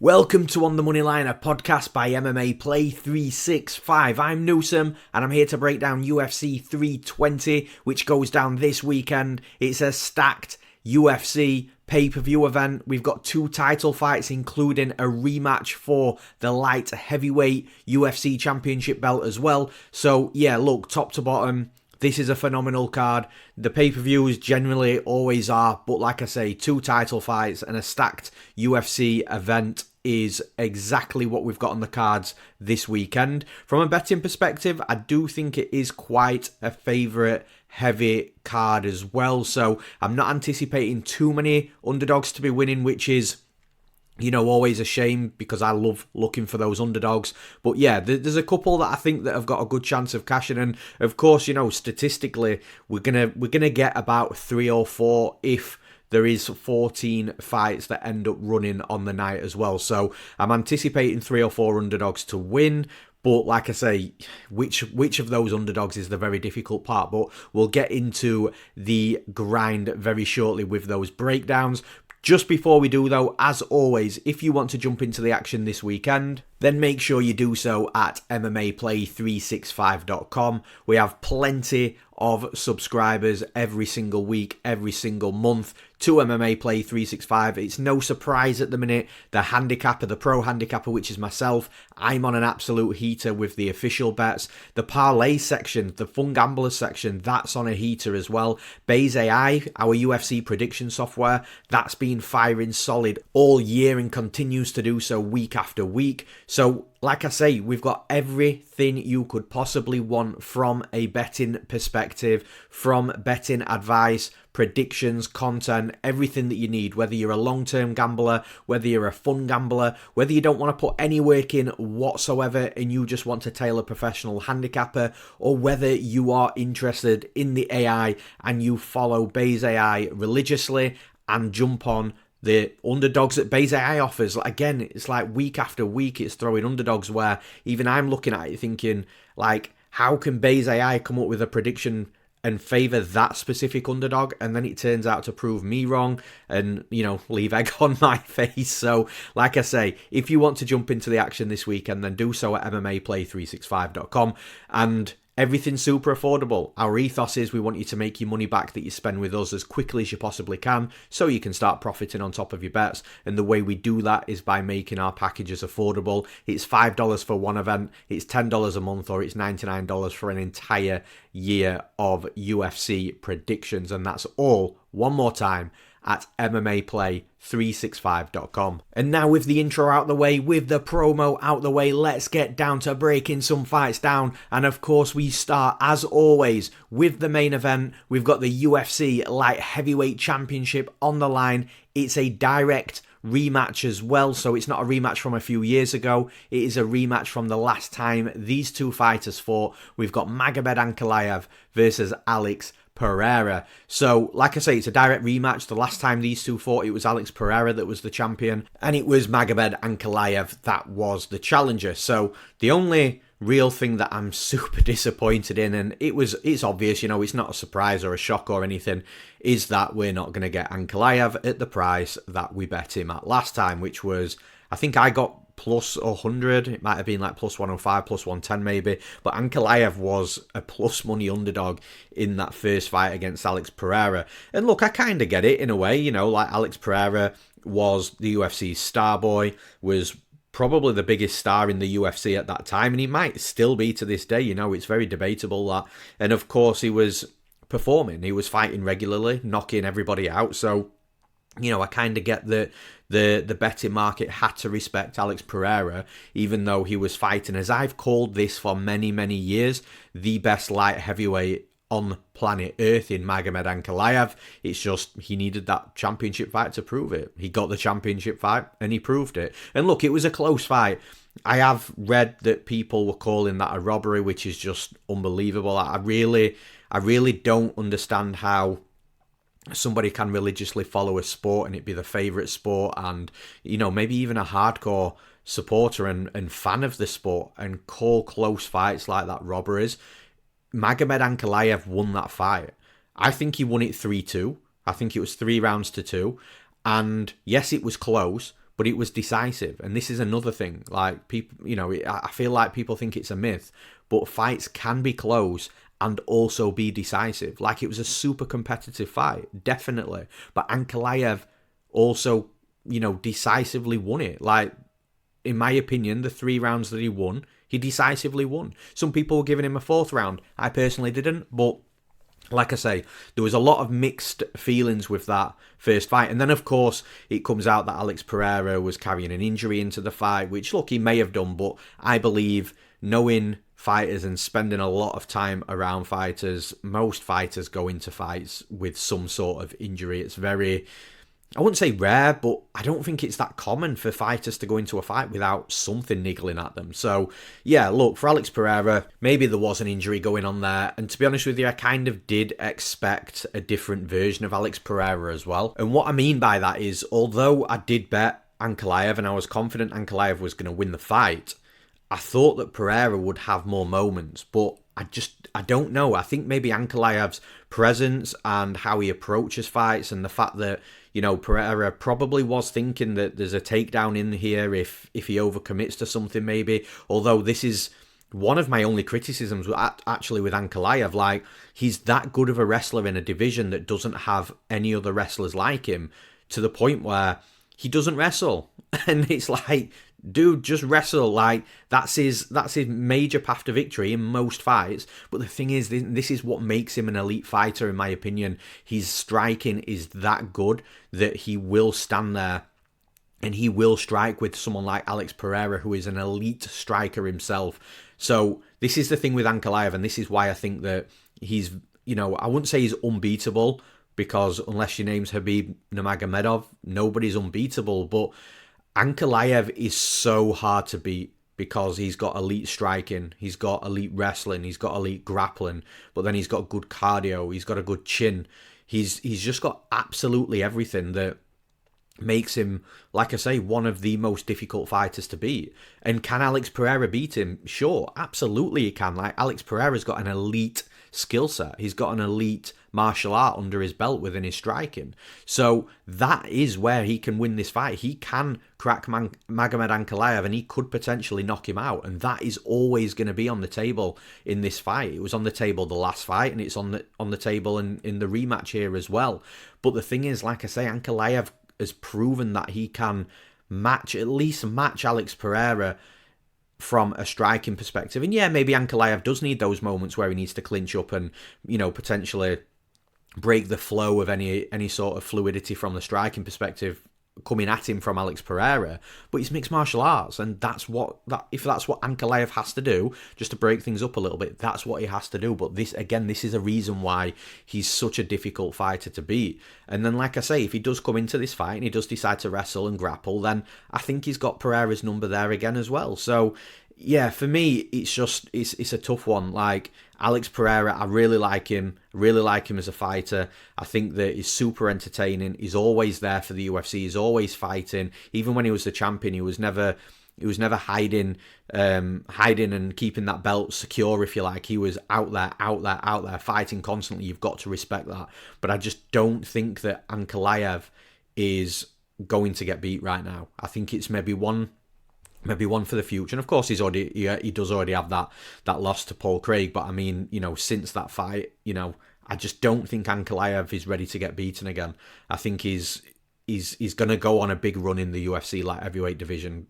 Welcome to On The Money Line, a podcast by MMA Play 365. I'm Newsome, and I'm here to break down UFC 320, which goes down this weekend. It's a stacked UFC pay-per-view event. We've got two title fights, including a rematch for the light heavyweight UFC championship belt as well. So, yeah, look, top to bottom, this is a phenomenal card. The pay-per-views generally always are, but like I say, two title fights and a stacked UFC event is exactly what we've got on the cards this weekend. From a betting perspective, I do think it is quite a favourite heavy card as well. So I'm not anticipating too many underdogs to be winning, which is, you know, always a shame because I love looking for those underdogs. But yeah, there's a couple that I think that have got a good chance of cashing. And of course, you know, statistically, we're gonna get about 3 or 4 if there is 14 fights that end up running on the night as well. So I'm anticipating 3 or 4 underdogs to win. But like I say, which of those underdogs is the very difficult part. But we'll get into the grind very shortly with those breakdowns. Just before we do though, as always, if you want to jump into the action this weekend, then make sure you do so at MMAplay365.com. We have plenty of subscribers every single week, every single month to MMA Play 365. It's no surprise at the minute. The handicapper, the pro handicapper, which is myself, I'm on an absolute heater with the official bets. The parlay section, the fun gamblers section, that's on a heater as well. Base AI, our UFC prediction software, that's been firing solid all year and continues to do so week after week. So, like I say, we've got everything you could possibly want from a betting perspective, from betting advice, predictions, content, everything that you need, whether you're a long-term gambler, whether you're a fun gambler, whether you don't want to put any work in whatsoever and you just want to tail a professional handicapper, or whether you are interested in the AI and you follow Base AI religiously and jump on the underdogs that Base AI offers. Again, it's like week after week it's throwing underdogs where even I'm looking at it thinking, like, how can Base AI come up with a prediction and favour that specific underdog, and then it turns out to prove me wrong and, you know, leave egg on my face. So, like I say, if you want to jump into the action this weekend, then do so at MMAplay365.com, and everything's super affordable. Our ethos is we want you to make your money back that you spend with us as quickly as you possibly can so you can start profiting on top of your bets. And the way we do that is by making our packages affordable. It's $5 for one event, it's $10 a month, or it's $99 for an entire year of UFC predictions. And that's all, one more time, at MMAplay365.com. And now with the intro out the way, with the promo out the way, let's get down to breaking some fights down. And of course we start, as always, with the main event. We've got the UFC Light Heavyweight Championship on the line. It's a direct rematch as well, so it's not a rematch from a few years ago. It is a rematch from the last time these two fighters fought. We've got Magomed Ankalaev versus Alex Pereira. So, like I say, it's a direct rematch. The last time these two fought, it was Alex Pereira that was the champion, and it was Magomed Ankalaev that was the challenger. So, the only real thing that I'm super disappointed in, and it's obvious, you know, it's not a surprise or a shock or anything, is that we're not going to get Ankalaev at the price that we bet him at last time, which was, I think I got plus 100, it might have been like plus 105, plus 110 maybe, but Ankalaev was a plus money underdog in that first fight against Alex Pereira. And look, I kind of get it in a way, you know, like Alex Pereira was the UFC's star boy, was probably the biggest star in the UFC at that time, and he might still be to this day, you know, it's very debatable that. And of course he was performing, he was fighting regularly, knocking everybody out, so, you know, I kind of get that the betting market had to respect Alex Pereira, even though he was fighting, as I've called this for many, many years, the best light heavyweight on planet Earth in Magomed Ankalaev. It's just he needed that championship fight to prove it. He got the championship fight and he proved it. And look, it was a close fight. I have read that people were calling that a robbery, which is just unbelievable. I really don't understand how somebody can religiously follow a sport and it be the favourite sport, and, you know, maybe even a hardcore supporter and fan of the sport, and call close fights like that robberies. Magomed Ankalaev won that fight. I think he won it 3-2. I think it was 3 rounds to 2. And yes, it was close, but it was decisive. And this is another thing. Like, people, I feel like people think it's a myth, but fights can be close and also be decisive. Like, it was a super competitive fight, definitely. But Ankalaev also, decisively won it. Like, in my opinion, the 3 rounds that he won, he decisively won. Some people were giving him a 4th round. I personally didn't, but like I say, there was a lot of mixed feelings with that first fight. And then, of course, it comes out that Alex Pereira was carrying an injury into the fight, which, look, he may have done, but I believe, knowing fighters and spending a lot of time around fighters, most fighters go into fights with some sort of injury. It's very, I wouldn't say rare, but I don't think it's that common for fighters to go into a fight without something niggling at them. So, yeah, look, for Alex Pereira, maybe there was an injury going on there. And to be honest with you, I kind of did expect a different version of Alex Pereira as well. And what I mean by that is, although I did bet Ankalaev and I was confident Ankalaev was going to win the fight, I thought that Pereira would have more moments, but I don't know. I think maybe Ankalaev's presence and how he approaches fights, and the fact that, Pereira probably was thinking that there's a takedown in here if he overcommits to something maybe. Although this is one of my only criticisms actually with Ankalaev. Like, he's that good of a wrestler in a division that doesn't have any other wrestlers like him, to the point where he doesn't wrestle. And it's like, dude, just wrestle. Like, that's his major path to victory in most fights. But the thing is, this is what makes him an elite fighter, in my opinion. His striking is that good that he will stand there and he will strike with someone like Alex Pereira, who is an elite striker himself. So this is the thing with Ankalaev, and this is why I think that he's, I wouldn't say he's unbeatable, because unless your name's Khabib Nurmagomedov, nobody's unbeatable. But Ankalaev is so hard to beat because he's got elite striking, he's got elite wrestling, he's got elite grappling, but then he's got good cardio, he's got a good chin. He's just got absolutely everything that makes him, like I say, one of the most difficult fighters to beat. And can Alex Pereira beat him? Sure, absolutely he can. Like, Alex Pereira's got an elite skill set. He's got an elite martial art under his belt within his striking. So that is where he can win this fight. He can crack Magomed Ankalaev, and he could potentially knock him out. And that is always going to be on the table in this fight. It was on the table the last fight, and it's on the table in the rematch here as well. But the thing is, like I say, Ankalaev has proven that he can at least match Alex Pereira from a striking perspective. And yeah, maybe Ankalaev does need those moments where he needs to clinch up and, potentially break the flow of any sort of fluidity from the striking perspective coming at him from Alex Pereira. But it's mixed martial arts, and if that's what Ankalaev has to do, just to break things up a little bit, that's what he has to do. But this is a reason why he's such a difficult fighter to beat. And then, like I say, if he does come into this fight and he does decide to wrestle and grapple, then I think he's got Pereira's number there again as well. So yeah, for me, it's a tough one. Like, Alex Pereira, I really like him as a fighter. I think that he's super entertaining. He's always there for the UFC. He's always fighting. Even when he was the champion, he was never hiding and keeping that belt secure, if you like. He was out there, fighting constantly. You've got to respect that. But I just don't think that Ankalaev is going to get beat right now. I think it's maybe one for the future. And of course, he does already have that loss to Paul Craig. But I mean, since that fight, I just don't think Ankalaev is ready to get beaten again. I think he's going to go on a big run in the UFC light heavyweight division,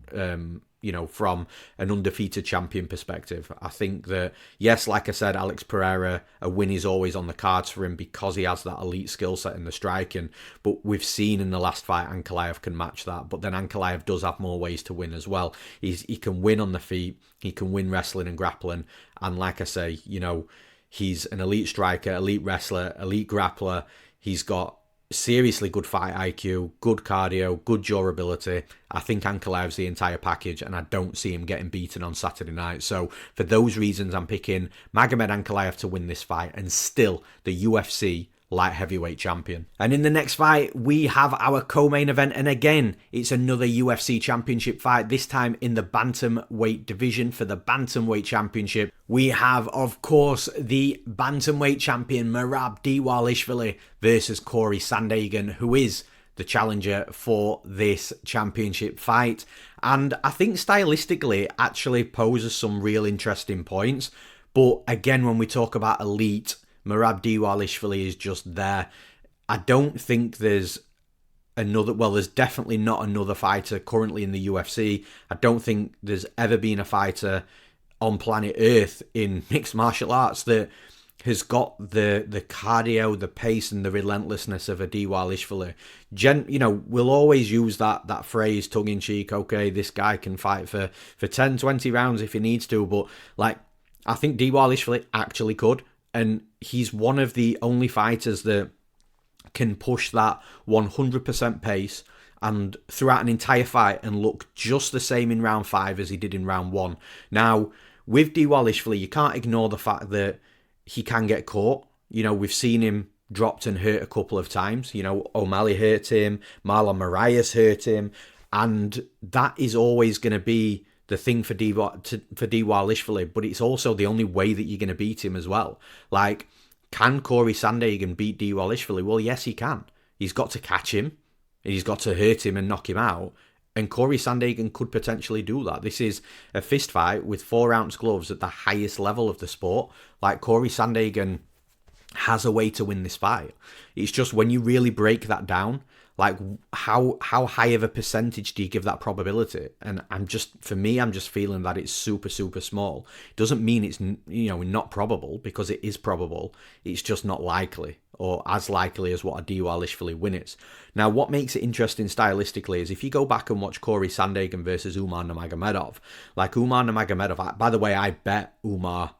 from an undefeated champion perspective. I think that, yes, like I said, Alex Pereira, a win is always on the cards for him because he has that elite skill set in the striking. But we've seen in the last fight, Ankalaev can match that. But then Ankalaev does have more ways to win as well. He can win on the feet. He can win wrestling and grappling. And like I say, he's an elite striker, elite wrestler, elite grappler. He's got seriously good fight IQ, good cardio, good durability. I think Ankalaev's the entire package, and I don't see him getting beaten on Saturday night. So for those reasons, I'm picking Magomed Ankalaev to win this fight and still the UFC light heavyweight champion. And in the next fight, we have our co-main event, and again, it's another UFC championship fight, this time in the bantamweight division. For the bantamweight championship, we have, of course, the bantamweight champion Merab Dvalishvili versus Corey Sandhagen, who is the the challenger for this championship fight. And I think stylistically it actually poses some real interesting points. But again, when we talk about elite, Merab Dvalishvili is just there. I don't think there's there's definitely not another fighter currently in the UFC. I don't think there's ever been a fighter on planet Earth in mixed martial arts that has got the cardio, the pace, and the relentlessness of a Dvalishvili. We'll always use that phrase tongue-in-cheek, okay, this guy can fight for 10, 20 rounds if he needs to, but I think Dvalishvili actually could, and he's one of the only fighters that can push that 100% pace and throughout an entire fight and look just the same in round 5 as he did in round 1. Now, with Dvalishvili, you can't ignore the fact that he can get caught. We've seen him dropped and hurt a couple of times. O'Malley hurt him, Marlon Moraes hurt him, and that is always going to be the thing for Dvalishvili, but it's also the only way that you're going to beat him as well. Can Corey Sandhagen beat Dvalishvili? Well, yes, he can. He's got to catch him, he's got to hurt him and knock him out, and Corey Sandhagen could potentially do that. This is a fist fight with 4-ounce gloves at the highest level of the sport. Corey Sandhagen has a way to win this fight. It's just when you really break that down, how high of a percentage do you give that probability? And I'm just feeling that it's super, super small. It doesn't mean it's not probable, because it is probable. It's just not likely, or as likely as what a Dvalishvili win is. Now, what makes it interesting stylistically is if you go back and watch Corey Sandhagen versus Umar Nurmagomedov. Umar Nurmagomedov, by the way, I bet Umar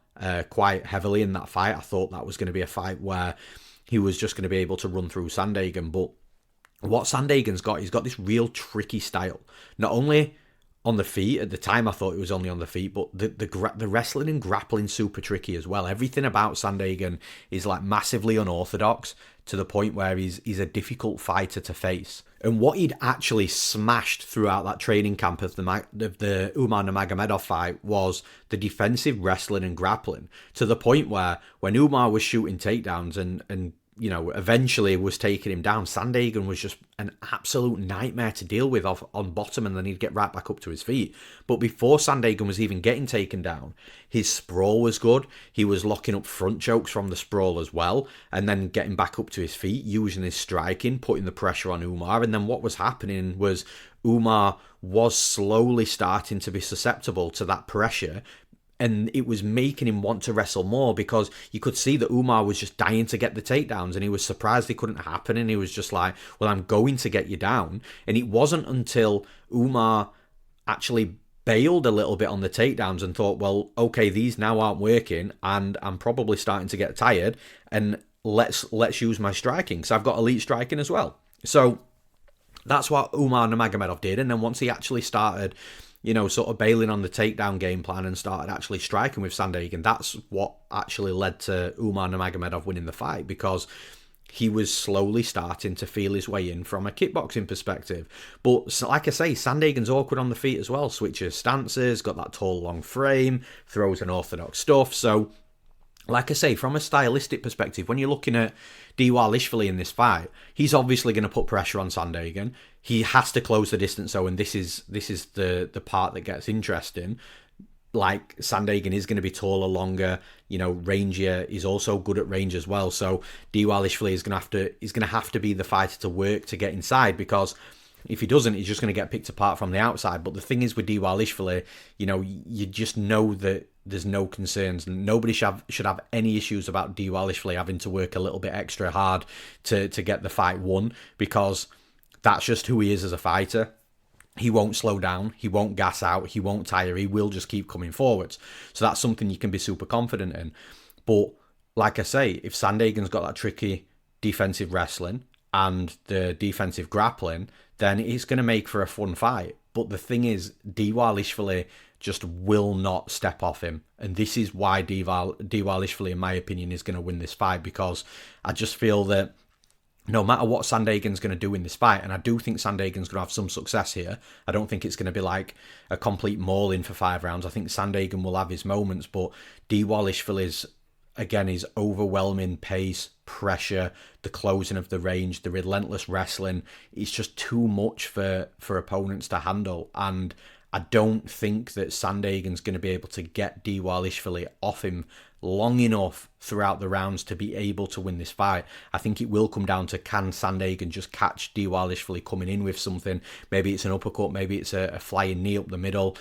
quite heavily in that fight. I thought that was going to be a fight where he was just going to be able to run through Sandhagen, but what Sandhagen's got, he's got this real tricky style. Not only on the feet, at the time I thought it was only on the feet, but the wrestling and grappling super tricky as well. Everything about Sandhagen is massively unorthodox to the point where he's a difficult fighter to face. And what he'd actually smashed throughout that training camp of the Umar Nurmagomedov fight was the defensive wrestling and grappling, to the point where when Umar was shooting takedowns and eventually was taking him down, Sandhagen was just an absolute nightmare to deal with on bottom, and then he'd get right back up to his feet. But before Sandhagen was even getting taken down, his sprawl was good. He was locking up front chokes from the sprawl as well, and then getting back up to his feet, using his striking, putting the pressure on Umar. And then what was happening was Umar was slowly starting to be susceptible to that pressure, and it was making him want to wrestle more, because you could see that Umar was just dying to get the takedowns, and he was surprised they couldn't happen, and he was just like, well, I'm going to get you down. And it wasn't until Umar actually bailed a little bit on the takedowns and thought, well, okay, these now aren't working, and I'm probably starting to get tired, and let's use my striking, because I've got elite striking as well. So that's what Umar Nurmagomedov did, and then once he actually started sort of bailing on the takedown game plan and started actually striking with Sandhagen, that's what actually led to Umar Nurmagomedov winning the fight, because he was slowly starting to feel his way in from a kickboxing perspective. But like I say, Sandhagen's awkward on the feet as well, switches stances, got that tall, long frame, throws unorthodox stuff. So like I say, from a stylistic perspective, when you're looking at Dvalishvili in this fight, he's obviously going to put pressure on Sandhagen. He has to close the distance, though, and this is the part that gets interesting. Sandhagen is going to be taller, longer, rangier. He's also good at range as well. So Dvalishvili is going to have to be the fighter to work to get inside, because if he doesn't, he's just going to get picked apart from the outside. But the thing is with Dvalishvili, you just know that there's no concerns. Nobody should have any issues about Dvalishvili having to work a little bit extra hard to get the fight won, because that's just who he is as a fighter. He won't slow down, he won't gas out, he won't tire, he will just keep coming forwards. So that's something you can be super confident in. But like I say, if Sandhagen's got that tricky defensive wrestling and the defensive grappling, then it's going to make for a fun fight. But the thing is, Dvalishvili just will not step off him. And this is why Dvalishvili, in my opinion, is going to win this fight, because I just feel that no matter what Sandhagen's going to do in this fight, and I do think Sandhagen's going to have some success here, I don't think it's going to be like a complete maul-in for 5 rounds. I think Sandhagen will have his moments, but Dvalishvili's again, his overwhelming pace, pressure, the closing of the range, the relentless wrestling, it's just too much for opponents to handle. And I don't think that Sandhagen's going to be able to get Dvalishvili off him long enough throughout the rounds to be able to win this fight. I think it will come down to, can Sandhagen just catch Dvalishvili coming in with something? Maybe it's an uppercut, maybe it's a flying knee up the middle.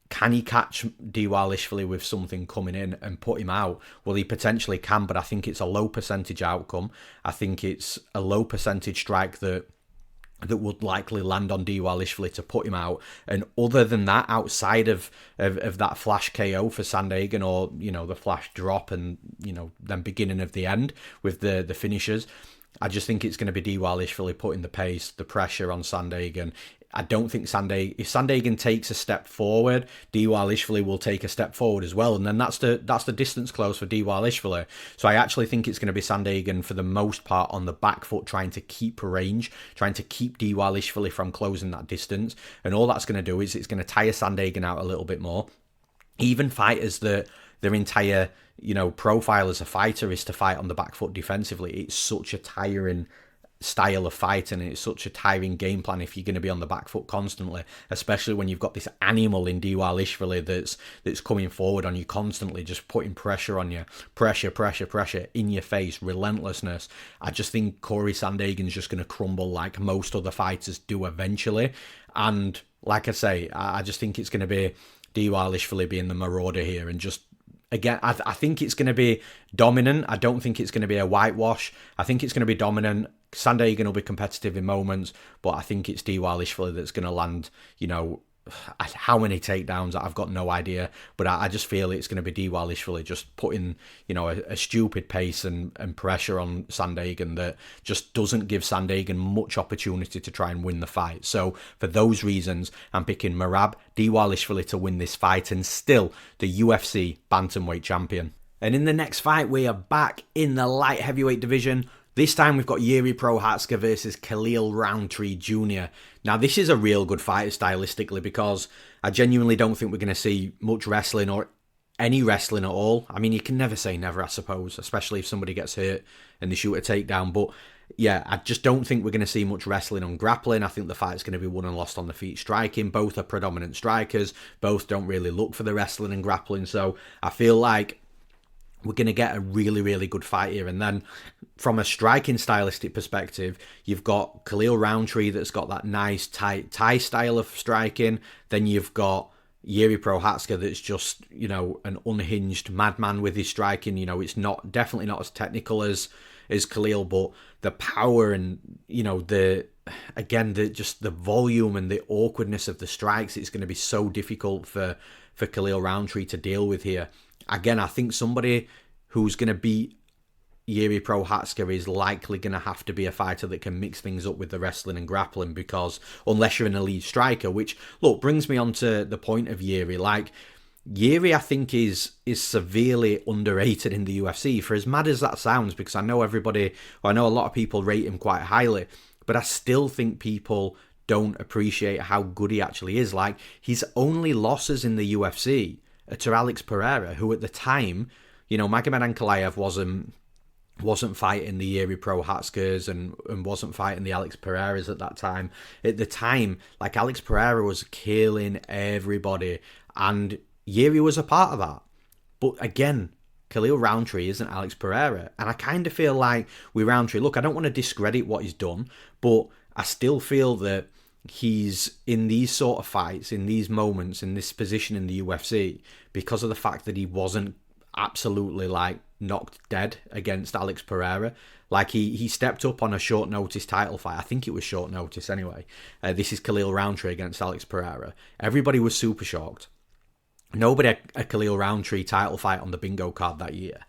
Can he catch Dvalishvili with something coming in and put him out? Well, he potentially can, but I think it's a low percentage outcome. I think it's a low percentage strike that would likely land on Dvalishvili to put him out. And other than that, outside of that flash KO for Sandhagen, or, you know, the flash drop and, you know, then beginning of the end with the finishers, I just think it's going to be Dvalishvili putting the pace, the pressure on Sandhagen. I don't think if Sandhagen takes a step forward, Dvalishvili will take a step forward as well, and then that's the distance close for Dvalishvili. So I actually think it's going to be Sandhagen for the most part on the back foot, trying to keep range, trying to keep Dvalishvili from closing that distance, and all that's going to do is it's going to tire Sandhagen out a little bit more. Even fighters that their entire, you know, profile as a fighter is to fight on the back foot defensively, it's such a tiring style of fighting, and it's such a tiring game plan if you're going to be on the back foot constantly, especially when you've got this animal in Dvalishvili that's coming forward on you constantly, just putting pressure on you, pressure in your face, relentlessness. I just think Corey Sandhagen's just going to crumble like most other fighters do eventually. And like I say, I just think it's going to be Dvalishvili being the marauder here, and just, again, I think it's going to be dominant. I don't think it's going to be a whitewash. I think it's going to be dominant. Sandhagen will be competitive in moments, but I think it's Dvalishvili that's going to land, you know, how many takedowns, I've got no idea, but I just feel it's going to be Dvalishvili just putting, you know, a stupid pace and pressure on Sandhagen that just doesn't give Sandhagen much opportunity to try and win the fight. So for those reasons, I'm picking Merab Dvalishvili to win this fight and still the UFC bantamweight champion. And in the next fight, we are back in the light heavyweight division. This time we've got Jiri Prochazka versus Khalil Rountree Jr. Now this is a real good fight stylistically, because I genuinely don't think we're going to see much wrestling or any wrestling at all. I mean, you can never say never, I suppose, especially if somebody gets hurt and they shoot a takedown. But yeah, I just don't think we're going to see much wrestling on grappling. I think the fight's going to be won and lost on the feet striking. Both are predominant strikers. Both don't really look for the wrestling and grappling. So I feel like we're going to get a really, really good fight here. And then from a striking stylistic perspective, you've got Khalil Rountree that's got that nice tight Thai style of striking. Then you've got Jiri Prochazka that's just, you know, an unhinged madman with his striking. You know, it's definitely not as technical as Khalil, but the power and, you know, the volume and the awkwardness of the strikes, it's going to be so difficult for Khalil Rountree to deal with here. Again, I think somebody who's going to beat Jiri Prochazka is likely going to have to be a fighter that can mix things up with the wrestling and grappling, because unless you're an elite striker, which, look, brings me on to the point of Jiri. Like, Jiri, I think, is severely underrated in the UFC, for as mad as that sounds, because I know a lot of people rate him quite highly, but I still think people don't appreciate how good he actually is. Like, his only losses in the UFC to Alex Pereira, who at the time, you know, Magomed Ankalaev wasn't fighting the Jiri Prochazkas and wasn't fighting the Alex Pereiras at that time. At the time, like, Alex Pereira was killing everybody, and Jiri was a part of that. But again, Khalil Rountree isn't Alex Pereira, and I kind of feel like with Rountree, look, I don't want to discredit what he's done, but I still feel that he's in these sort of fights, in these moments, in this position in the UFC, because of the fact that he wasn't absolutely, like, knocked dead against Alex Pereira. Like, he stepped up on a short notice title fight. I think it was short notice anyway. This is Khalil Rountree against Alex Pereira. Everybody was super shocked. Nobody had a Khalil Rountree title fight on the bingo card that year.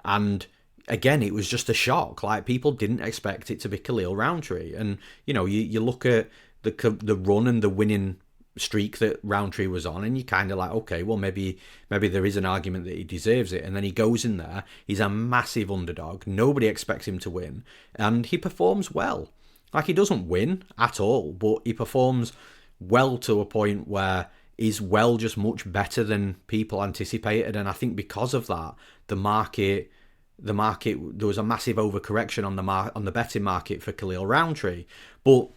And again, it was just a shock. Like, people didn't expect it to be Khalil Rountree. And, you know, you look at the run and the winning streak that Rountree was on, and you kind of like, okay, well, maybe there is an argument that he deserves it. And then he goes in there, he's a massive underdog, nobody expects him to win, and he performs well. Like, he doesn't win at all, but he performs well to a point where is well just much better than people anticipated. And I think because of that, the market, there was a massive overcorrection on the betting market for Khalil Rountree. But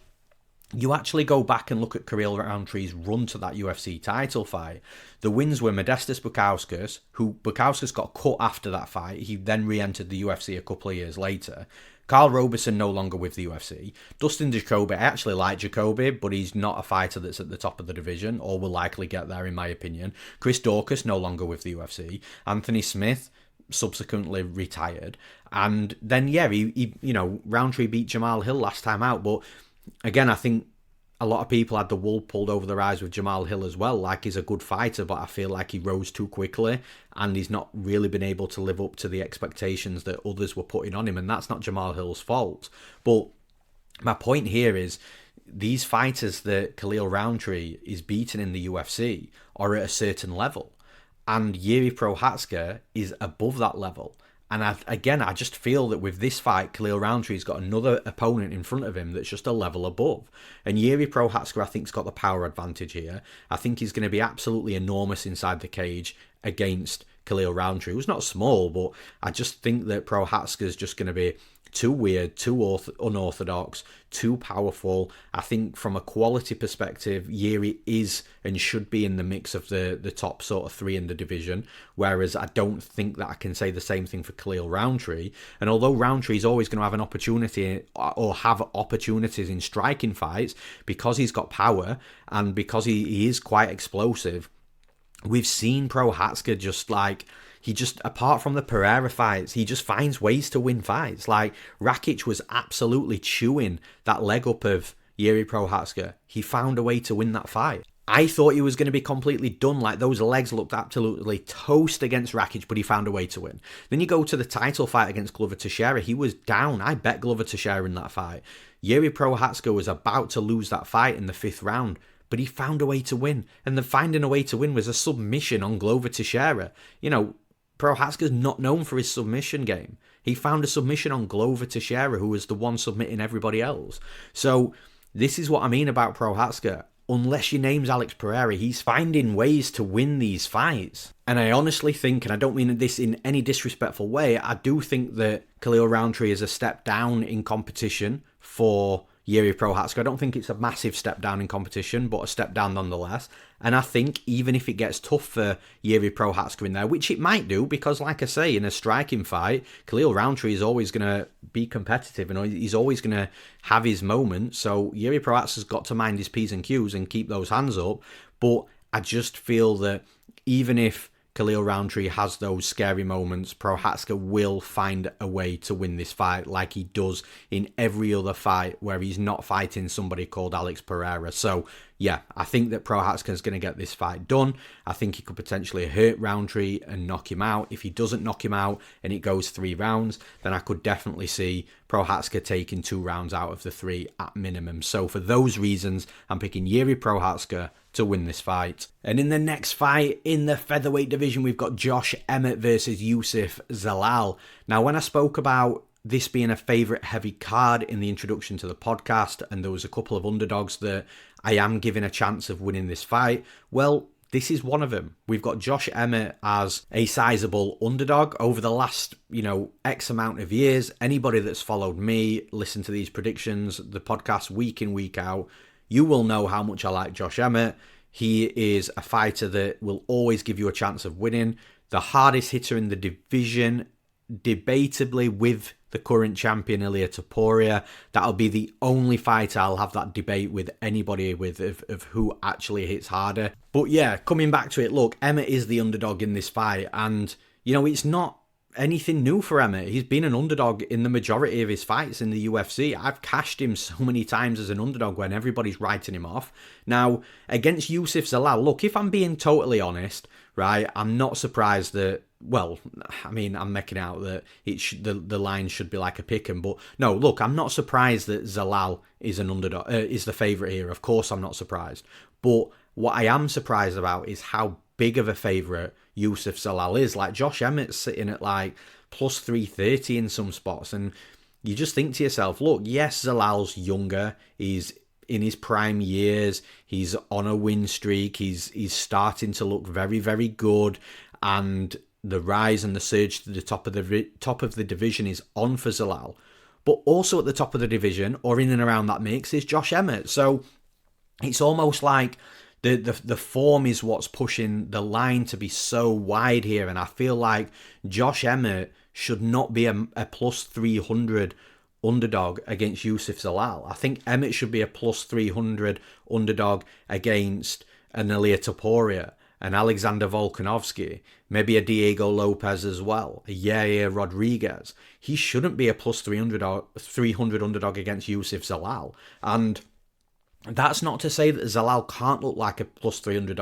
you actually go back and look at Khalil Rountree's run to that UFC title fight. The wins were Modestas Bukauskas, who Bukauskas got cut after that fight. He then re-entered the UFC a couple of years later. Carl Roberson no longer with the UFC. Dustin Jacoby, I actually like Jacoby, but he's not a fighter that's at the top of the division, or will likely get there in my opinion. Chris Daukaus no longer with the UFC. Anthony Smith subsequently retired. And then, he Rountree beat Jamal Hill last time out, but again, I think a lot of people had the wool pulled over their eyes with Jamal Hill as well. Like, he's a good fighter, but I feel like he rose too quickly and he's not really been able to live up to the expectations that others were putting on him, and that's not Jamal Hill's fault. But my point here is these fighters that Khalil Rountree is beating in the UFC are at a certain level, and Jiri Prochazka is above that level. And I just feel that with this fight, Khalil Rountree's got another opponent in front of him that's just a level above. And Jiri Prochazka, I think, has got the power advantage here. I think he's going to be absolutely enormous inside the cage against Khalil Rountree, who's not small, but I just think that Prochazka's just going to be too weird, too unorthodox, too powerful. I think from a quality perspective, Jiri is and should be in the mix of the top sort of three in the division, whereas I don't think that I can say the same thing for Khalil Rountree. And although Rountree is always going to have an opportunity or have opportunities in striking fights because he's got power and because he is quite explosive, we've seen Prochazka apart from the Pereira fights, he just finds ways to win fights. Like, Rakic was absolutely chewing that leg up of Jiri Prochazka. He found a way to win that fight. I thought he was going to be completely done. Like, those legs looked absolutely toast against Rakic, but he found a way to win. Then you go to the title fight against Glover Teixeira. He was down. I bet Glover Teixeira in that fight. Jiri Prochazka was about to lose that fight in the 5th round, but he found a way to win. And the finding a way to win was a submission on Glover Teixeira. Prochazka's not known for his submission game. He found a submission on Glover Teixeira, who was the one submitting everybody else. So this is what I mean about Prochazka. Unless your name's Alex Pereira, he's finding ways to win these fights. And I honestly think, and I don't mean this in any disrespectful way, I do think that Khalil Rountree is a step down in competition for Jiri Prochazka. I don't think it's a massive step down in competition, but a step down nonetheless. And I think even if it gets tough for Jiri Prochazka in there, which it might do, because like I say, in a striking fight, Khalil Rountree is always going to be competitive and he's always going to have his moments. So Jiri Prochazka's got to mind his P's and Q's and keep those hands up. But I just feel that even if Khalil Rountree has those scary moments, Prochazka will find a way to win this fight like he does in every other fight where he's not fighting somebody called Alex Pereira. So yeah, I think that Prochazka is going to get this fight done. I think he could potentially hurt Rountree and knock him out. If he doesn't knock him out and it goes 3 rounds, then I could definitely see Prochazka taking 2 rounds out of the 3 at minimum. So for those reasons, I'm picking Jiri Prochazka to win this fight. And in the next fight, in the featherweight division, we've got Josh Emmett versus Youssef Zalal. Now, when I spoke about this being a favourite heavy card in the introduction to the podcast, and there was a couple of underdogs that I am giving a chance of winning this fight, well, this is one of them. We've got Josh Emmett as a sizable underdog over the last, X amount of years. Anybody that's followed me, listened to these predictions, the podcast week in, week out, you will know how much I like Josh Emmett. He is a fighter that will always give you a chance of winning. The hardest hitter in the division, debatably with the current champion Ilia Topuria. That'll be the only fight I'll have that debate with anybody with of who actually hits harder. But yeah, coming back to it, look, Emmett is the underdog in this fight, and it's not anything new for Emmett. He's been an underdog in the majority of his fights in the UFC. I've cashed him so many times as an underdog when everybody's writing him off. Now, against Youssef Zalal, look, if I'm being totally honest, right, I'm not surprised that, I'm making out that the line should be like a pick'em, but no, look, I'm not surprised that Zalal is an underdog, is the favourite here. Of course I'm not surprised. But what I am surprised about is how big of a favourite Youssef Zalal is. Like, Josh Emmett's sitting at like plus 330 in some spots, and you just think to yourself, look, yes, Zalal's younger, he's in his prime years. He's on a win streak. He's starting to look very, very good, and the rise and the surge to the top of the division is on for Zalal. But also at the top of the division, or in and around that mix, is Josh Emmett. So it's almost like the form is what's pushing the line to be so wide here, and I feel like Josh Emmett should not be a plus 300 underdog against Youssef Zalal. I think Emmett should be a plus 300 underdog against an Ilia Topuria, an Alexander Volkanovski, maybe a Diego Lopez as well, a Yair Rodriguez. He shouldn't be a plus 300 underdog against Youssef Zalal. And that's not to say that Zalal can't look like a plus 300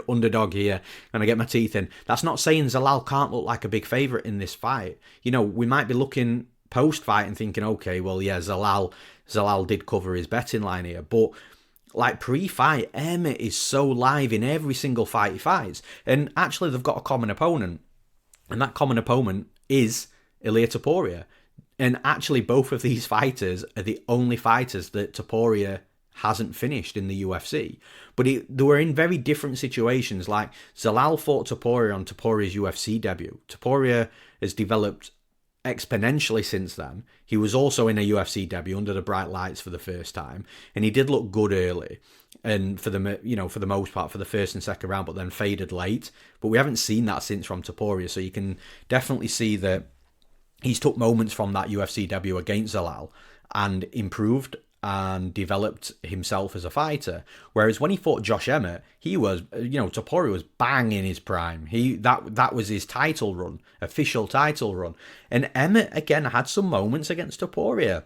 underdog here, and I get my teeth in. That's not saying Zalal can't look like a big favourite in this fight. You know, we might be looking post-fight and thinking, okay, well, yeah, Zalal did cover his betting line here, but like pre-fight, Emmett is so live in every single fight he fights. And actually, they've got a common opponent, and that common opponent is Ilia Topuria. And actually, both of these fighters are the only fighters that Topuria hasn't finished in the UFC. But they were in very different situations. Like, Zalal fought Topuria on Topuria's UFC debut. Topuria has developed exponentially since then. He was also in a UFC debut under the bright lights for the first time, and he did look good early, and for the most part for the first and second round, but then faded late. But we haven't seen that since from Topuria, so you can definitely see that he's took moments from that UFC debut against Zalal and improved and developed himself as a fighter. Whereas when he fought Josh Emmett, he was, Topuria was bang in his prime. That was his title run, official title run. And Emmett, again, had some moments against Topuria.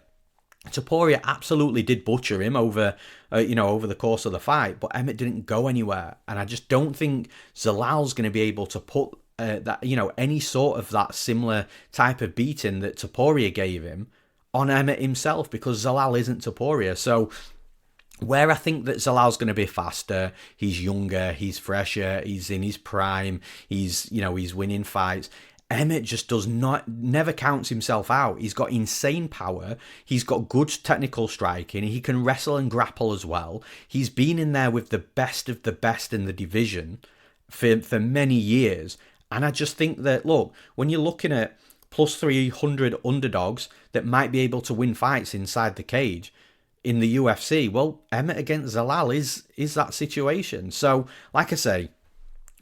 Topuria absolutely did butcher him over the course of the fight, but Emmett didn't go anywhere. And I just don't think Zalal's going to be able to put any sort of that similar type of beating that Topuria gave him on Emmett himself, because Zalal isn't Topuria. So where I think that Zalal's going to be faster, he's younger, he's fresher, he's in his prime, he's winning fights. Emmett just never counts himself out. He's got insane power. He's got good technical striking. He can wrestle and grapple as well. He's been in there with the best of the best in the division for many years. And I just think that, look, when you're looking at plus 300 underdogs that might be able to win fights inside the cage in the UFC, well, Emmett against Zalal is that situation. So, like I say,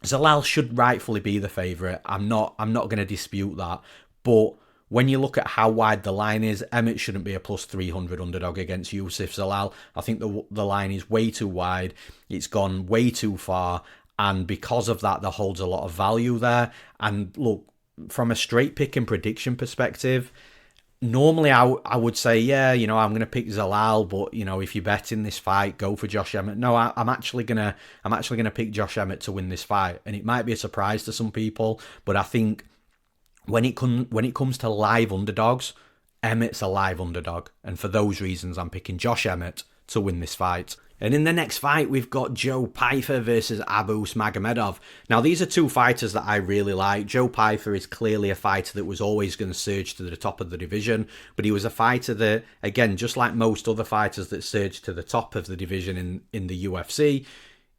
Zalal should rightfully be the favourite. I'm not going to dispute that. But when you look at how wide the line is, Emmett shouldn't be a plus 300 underdog against Youssef Zalal. I think the line is way too wide. It's gone way too far. And because of that, there holds a lot of value there. And look, from a straight pick and prediction perspective, normally I would say, yeah, I'm going to pick Zalal, but if you bet in this fight, go for Josh Emmett. No, I'm actually gonna pick Josh Emmett to win this fight, and it might be a surprise to some people, but I think when it comes to live underdogs, Emmett's a live underdog, and for those reasons, I'm picking Josh Emmett to win this fight. And in the next fight, we've got Joe Pyfer versus Abus Magomedov. Now, these are two fighters that I really like. Joe Pyfer is clearly a fighter that was always going to surge to the top of the division, but he was a fighter that, again, just like most other fighters that surge to the top of the division in the UFC,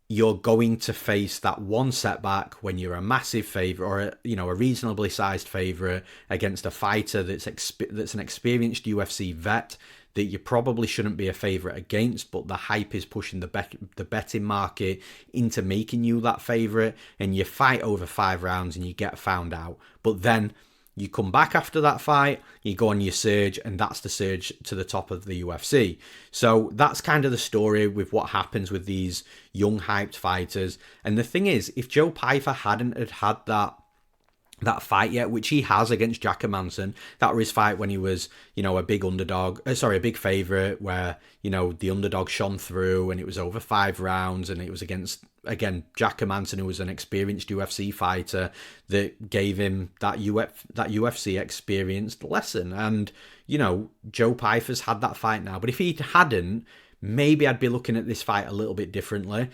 you're going to face that one setback when you're a massive favourite, or a reasonably sized favourite against a fighter that's an experienced UFC vet that you probably shouldn't be a favourite against, but the hype is pushing the betting market into making you that favourite, and you fight over 5 rounds and you get found out. But then you come back after that fight, you go on your surge, and that's the surge to the top of the UFC. So that's kind of the story with what happens with these young hyped fighters. And the thing is, if Joe Pyfer hadn't had that fight yet, which he has against Jakub, that was his fight when he was, a big a big favourite, where, the underdog shone through and it was over 5 rounds, and it was against, again, Jakub, who was an experienced UFC fighter that gave him that UFC experienced lesson. And, Joe Pyfer's had that fight now, but if he hadn't, maybe I'd be looking at this fight a little bit differently.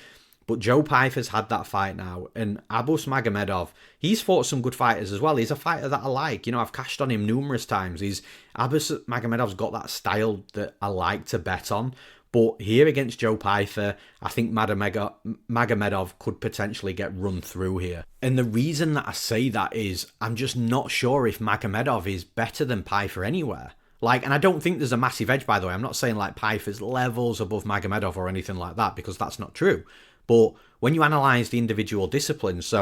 But Joe Pyfer's had that fight now, and Abus Magomedov, he's fought some good fighters as well. He's a fighter that I like. I've cashed on him numerous times. Abus Magomedov's got that style that I like to bet on. But here against Joe Pyfer, I think Magomedov could potentially get run through here. And the reason that I say that is I'm just not sure if Magomedov is better than Pyfer anywhere. And I don't think there's a massive edge, by the way. I'm not saying Pyfer's levels above Magomedov or anything like that, because that's not true. But when you analyse the individual disciplines,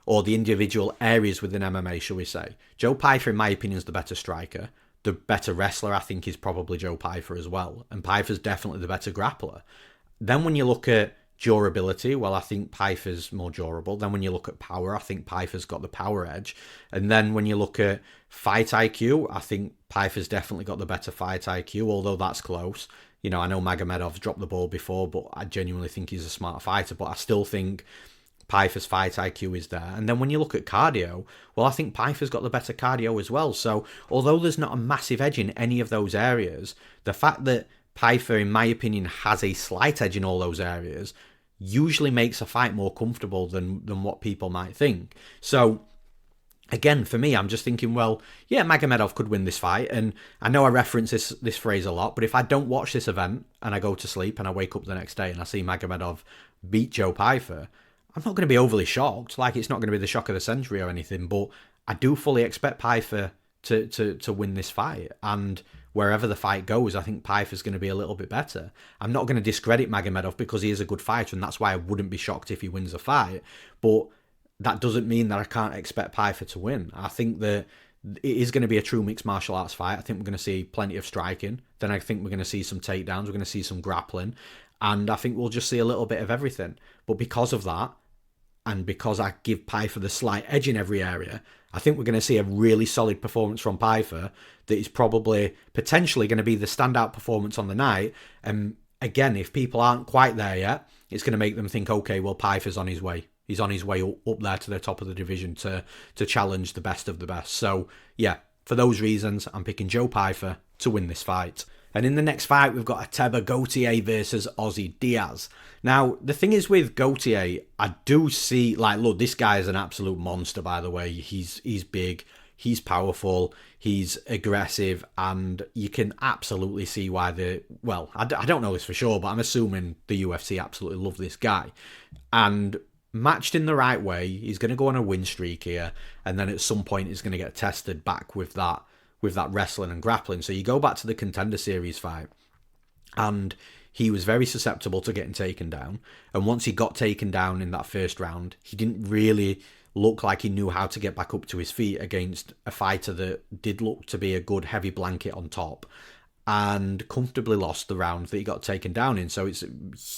or the individual areas within MMA, shall we say, Joe Pyfer, in my opinion, is the better striker. The better wrestler, I think, is probably Joe Pyfer as well. And Pyfer's definitely the better grappler. Then when you look at durability, well, I think Pyfer's more durable. Then when you look at power, I think Pyfer's got the power edge. And then when you look at fight IQ, I think Pyfer's definitely got the better fight IQ, although that's close. I know Magomedov's dropped the ball before, but I genuinely think he's a smart fighter. But I still think Pyfer's fight IQ is there. And then when you look at cardio, well, I think Pyfer's got the better cardio as well. So although there's not a massive edge in any of those areas, the fact that Pyfer, in my opinion, has a slight edge in all those areas usually makes a fight more comfortable than what people might think. So again, for me, I'm just thinking, well, yeah, Magomedov could win this fight. And I know I reference this phrase a lot, but if I don't watch this event and I go to sleep and I wake up the next day and I see Magomedov beat Joe Pyfer, I'm not going to be overly shocked. It's not going to be the shock of the century or anything, but I do fully expect Pyfer to win this fight. And wherever the fight goes, I think Pyfer's going to be a little bit better. I'm not going to discredit Magomedov because he is a good fighter, and that's why I wouldn't be shocked if he wins a fight. But that doesn't mean that I can't expect Pyfer to win. I think that it is going to be a true mixed martial arts fight. I think we're going to see plenty of striking. Then I think we're going to see some takedowns. We're going to see some grappling. And I think we'll just see a little bit of everything. But because of that, and because I give Pyfer the slight edge in every area, I think we're going to see a really solid performance from Pyfer that is probably potentially going to be the standout performance on the night. And again, if people aren't quite there yet, it's going to make them think, okay, well, Pyfer's on his way. He's on his way up there to the top of the division to challenge the best of the best. So, yeah, for those reasons, I'm picking Joe Pyfer to win this fight. And in the next fight, we've got Ateba Gautier versus Ozzy Diaz. Now, the thing is with Gautier, I do see, look, this guy is an absolute monster, by the way. He's big, he's powerful, he's aggressive, and you can absolutely see why I don't know this for sure, but I'm assuming the UFC absolutely love this guy. And matched in the right way, he's going to go on a win streak here, and then at some point he's going to get tested back with that wrestling and grappling. So you go back to the Contender Series fight, and he was very susceptible to getting taken down. And once he got taken down in that first round, he didn't really look like he knew how to get back up to his feet against a fighter that did look to be a good heavy blanket on top, and comfortably lost the round that he got taken down in. So it's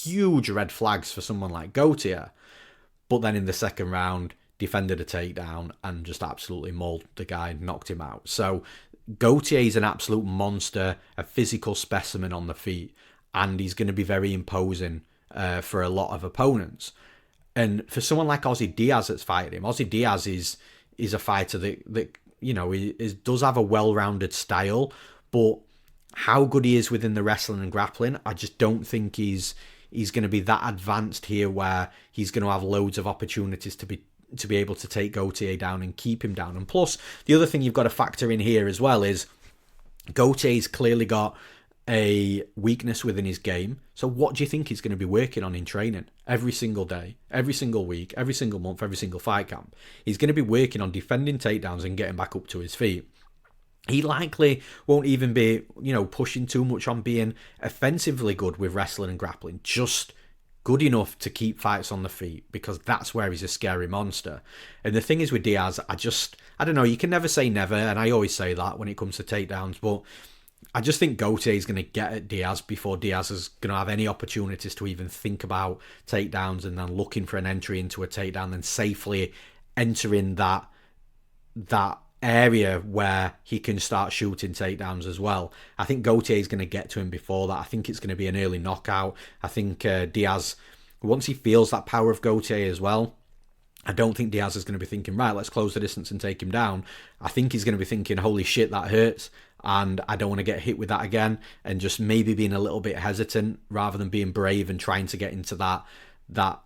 huge red flags for someone like Gautier. But then in the second round, defended a takedown and just absolutely mauled the guy, knocked him out. So Gautier is an absolute monster, a physical specimen on the feet, and he's going to be very imposing for a lot of opponents. And for someone like Ozzy Diaz that's fighting him, Ozzy Diaz is a fighter that does have a well-rounded style, but how good he is within the wrestling and grappling, I just don't think he's going to be that advanced here where he's going to have loads of opportunities to be able to take Gautier down and keep him down. And plus, the other thing you've got to factor in here as well is Gautier's clearly got a weakness within his game. So what do you think he's going to be working on in training? Every single day, every single week, every single month, every single fight camp. He's going to be working on defending takedowns and getting back up to his feet. He likely won't even be, pushing too much on being offensively good with wrestling and grappling. Just good enough to keep fights on the feet, because that's where he's a scary monster. And the thing is with Diaz, I don't know, you can never say never, and I always say that when it comes to takedowns, but I just think Gautier is going to get at Diaz before Diaz is going to have any opportunities to even think about takedowns, and then looking for an entry into a takedown, and safely entering that area where he can start shooting takedowns as well. I think Gautier is going to get to him before that. I think it's going to be an early knockout. I think Diaz, once he feels that power of Gautier as well, I don't think Diaz is going to be thinking, right, let's close the distance and take him down. I think he's going to be thinking, holy shit, that hurts, and I don't want to get hit with that again, and just maybe being a little bit hesitant rather than being brave and trying to get into that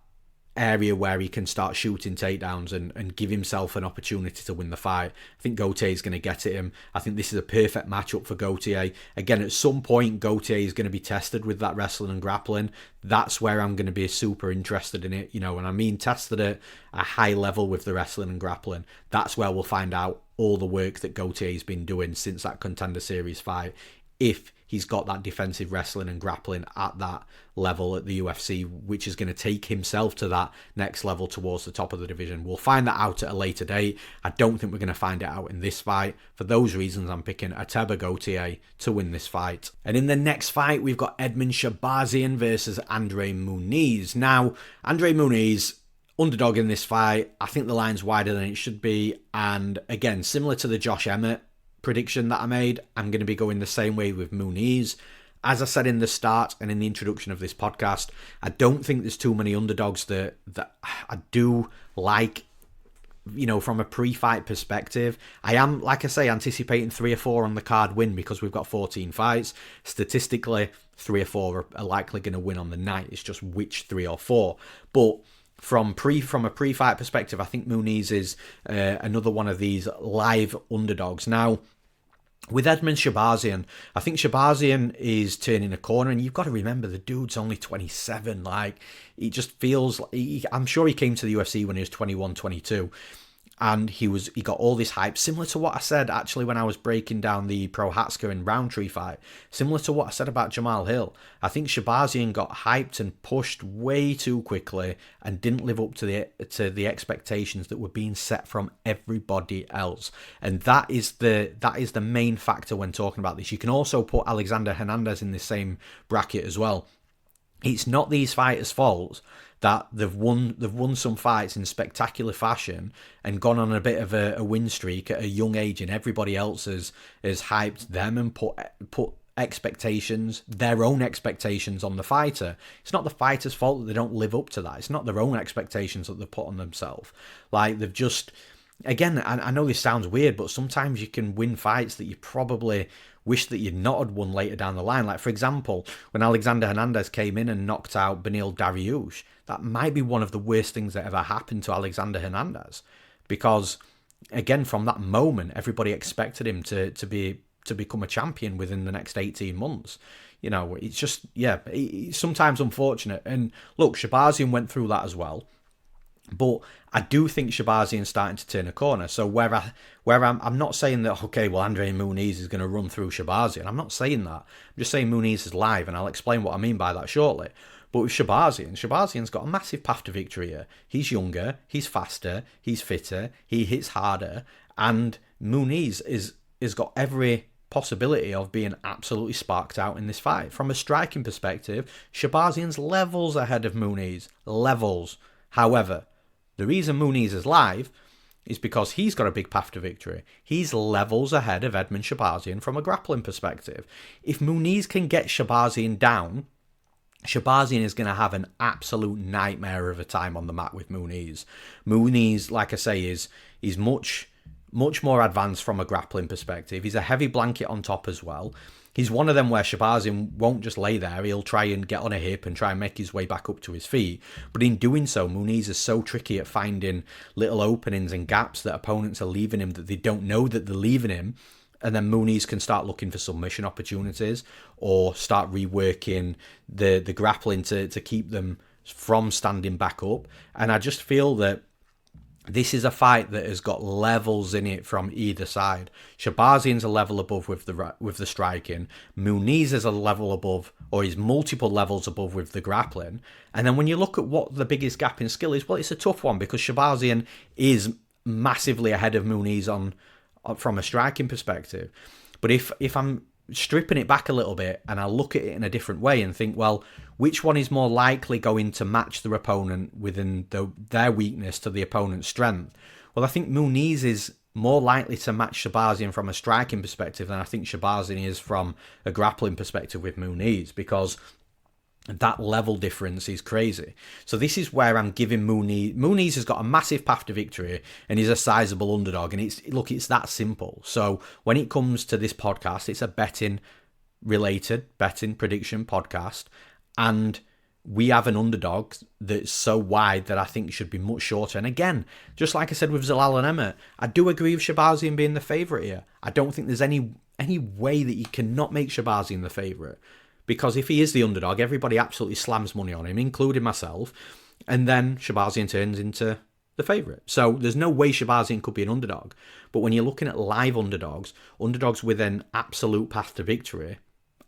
area where he can start shooting takedowns and give himself an opportunity to win the fight. I think Gautier is going to get at him. I think this is a perfect matchup for Gautier. Again, at some point, Gautier is going to be tested with that wrestling and grappling. That's where I'm going to be super interested in it. And I mean tested at a high level with the wrestling and grappling. That's where we'll find out all the work that Gautier's been doing since that Contender Series fight. If he's got that defensive wrestling and grappling at that level at the UFC, which is going to take himself to that next level towards the top of the division. We'll find that out at a later date. I don't think we're going to find it out in this fight. For those reasons, I'm picking Ateba Gautier to win this fight. And in the next fight, we've got Edmen Shahbazyan versus Andre Muniz. Now, Andre Muniz, underdog in this fight. I think the line's wider than it should be. And again, similar to the Josh Emmett prediction that I made, I'm going to be going the same way with Muniz. As I said in the start and in the introduction of this podcast, I don't think there's too many underdogs that I do like, from a pre-fight perspective. I am, like I say, anticipating 3 or 4 on the card win because we've got 14 fights. Statistically, 3 or 4 are likely going to win on the night. It's just which 3 or 4. But from a pre-fight perspective, I think Muniz is another one of these live underdogs. Now, with Edmen Shahbazyan, I think Shahbazyan is turning a corner, and you've got to remember the dude's only 27. Like, he just feels I'm sure he came to the UFC when he was 21, 22. And he got all this hype, similar to what I said actually when I was breaking down the Prochazka and Rountree fight, similar to what I said about Jamal Hill. I think Shahbazyan got hyped and pushed way too quickly and didn't live up to the expectations that were being set from everybody else. And that is the main factor when talking about this. You can also put Alexander Hernandez in the same bracket as well. It's not these fighters' fault that they've won some fights in spectacular fashion and gone on a bit of a win streak at a young age, and everybody else has hyped them and put expectations, their own expectations, on the fighter. It's not the fighter's fault that they don't live up to that. It's not their own expectations that they've put on themselves. Like, they've just, again, I know this sounds weird, but sometimes you can win fights that you probably wish that you'd not had won later down the line. Like, for example, when Alexander Hernandez came in and knocked out Beneil Dariush, that might be one of the worst things that ever happened to Alexander Hernandez. Because, again, from that moment, everybody expected him to become a champion within the next 18 months. It's just, it's sometimes unfortunate. And look, Shahbazyan went through that as well. But I do think Shahbazyan's starting to turn a corner. So where I'm not saying that, okay, well, Andre Muniz is going to run through Shahbazyan. I'm not saying that. I'm just saying Muniz is live, and I'll explain what I mean by that shortly. But with Shahbazyan's got a massive path to victory here. He's younger, he's faster, he's fitter, he hits harder, and Muniz is got every possibility of being absolutely sparked out in this fight. From a striking perspective, Shahbazyan's levels ahead of Muniz. Levels. However, the reason Muniz is live is because he's got a big path to victory. He's levels ahead of Edmen Shahbazyan from a grappling perspective. If Muniz can get Shahbazyan down, Shahbazyan is going to have an absolute nightmare of a time on the mat with Muniz. Muniz, like I say, is much more advanced from a grappling perspective. He's a heavy blanket on top as well. He's one of them where Shahbazyan won't just lay there. He'll try and get on a hip and try and make his way back up to his feet. But in doing so, Muniz is so tricky at finding little openings and gaps that opponents are leaving him that they don't know that they're leaving him. And then Muniz can start looking for submission opportunities or start reworking the grappling to keep them from standing back up. And I just feel that this is a fight that has got levels in it from either side. Shahbazyan's a level above with the striking. Muniz is a level above, or is multiple levels above with the grappling. And then when you look at what the biggest gap in skill is, well, it's a tough one because Shahbazyan is massively ahead of Muniz from a striking perspective. But if I'm stripping it back a little bit and I look at it in a different way and think, well, which one is more likely going to match their opponent within their weakness to the opponent's strength? Well, I think Muniz is more likely to match Shahbazyan from a striking perspective than I think Shahbazyan is from a grappling perspective with Muniz, because that level difference is crazy. So this is where I'm giving Muniz has got a massive path to victory and he's a sizable underdog. And it's that simple. So when it comes to this podcast, it's a betting prediction podcast. And we have an underdog that's so wide that I think should be much shorter. And again, just like I said with Zalal and Emmett, I do agree with Shahbazyan being the favourite here. I don't think there's any way that you cannot make Shahbazyan the favourite. Because if he is the underdog, everybody absolutely slams money on him, including myself. And then Shahbazyan turns into the favourite. So there's no way Shahbazyan could be an underdog. But when you're looking at live underdogs with an absolute path to victory,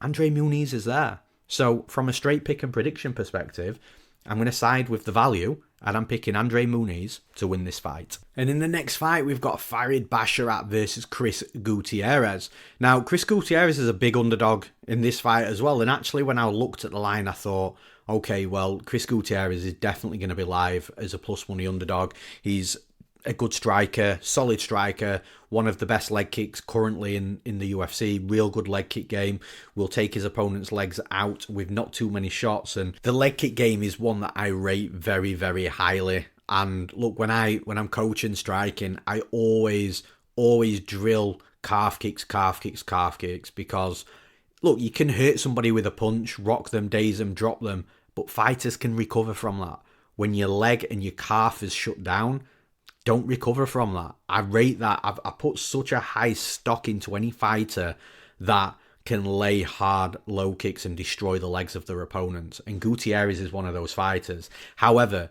Andre Muniz is there. So from a straight pick and prediction perspective, I'm going to side with the value, and I'm picking Andre Muniz to win this fight. And in the next fight, we've got Farid Basharat versus Chris Gutierrez. Now, Chris Gutierrez is a big underdog in this fight as well. And actually, when I looked at the line, I thought, okay, well, Chris Gutierrez is definitely going to be live as a plus money underdog. He's a good striker, solid striker, one of the best leg kicks currently in the UFC, real good leg kick game, will take his opponent's legs out with not too many shots, and the leg kick game is one that I rate very, very highly. And look, when I'm coaching striking, I always drill calf kicks, because look, you can hurt somebody with a punch, rock them, daze them, drop them, but fighters can recover from that. When your leg and your calf is shut down, don't recover from that. I rate that. I put such a high stock into any fighter that can lay hard low kicks and destroy the legs of their opponents. And Gutierrez is one of those fighters. However,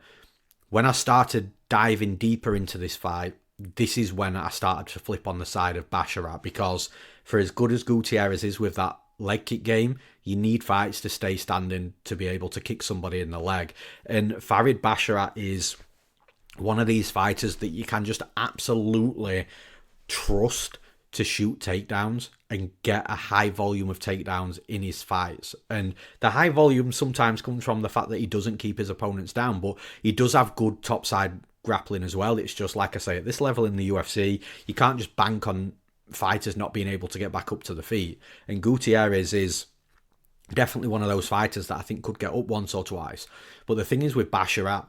when I started diving deeper into this fight, this is when I started to flip on the side of Basharat, because for as good as Gutierrez is with that leg kick game, you need fights to stay standing to be able to kick somebody in the leg. And Farid Basharat is one of these fighters that you can just absolutely trust to shoot takedowns and get a high volume of takedowns in his fights. And the high volume sometimes comes from the fact that he doesn't keep his opponents down, but he does have good topside grappling as well. It's just, like I say, at this level in the UFC, you can't just bank on fighters not being able to get back up to the feet. And Gutierrez is definitely one of those fighters that I think could get up once or twice. But the thing is with Basharat,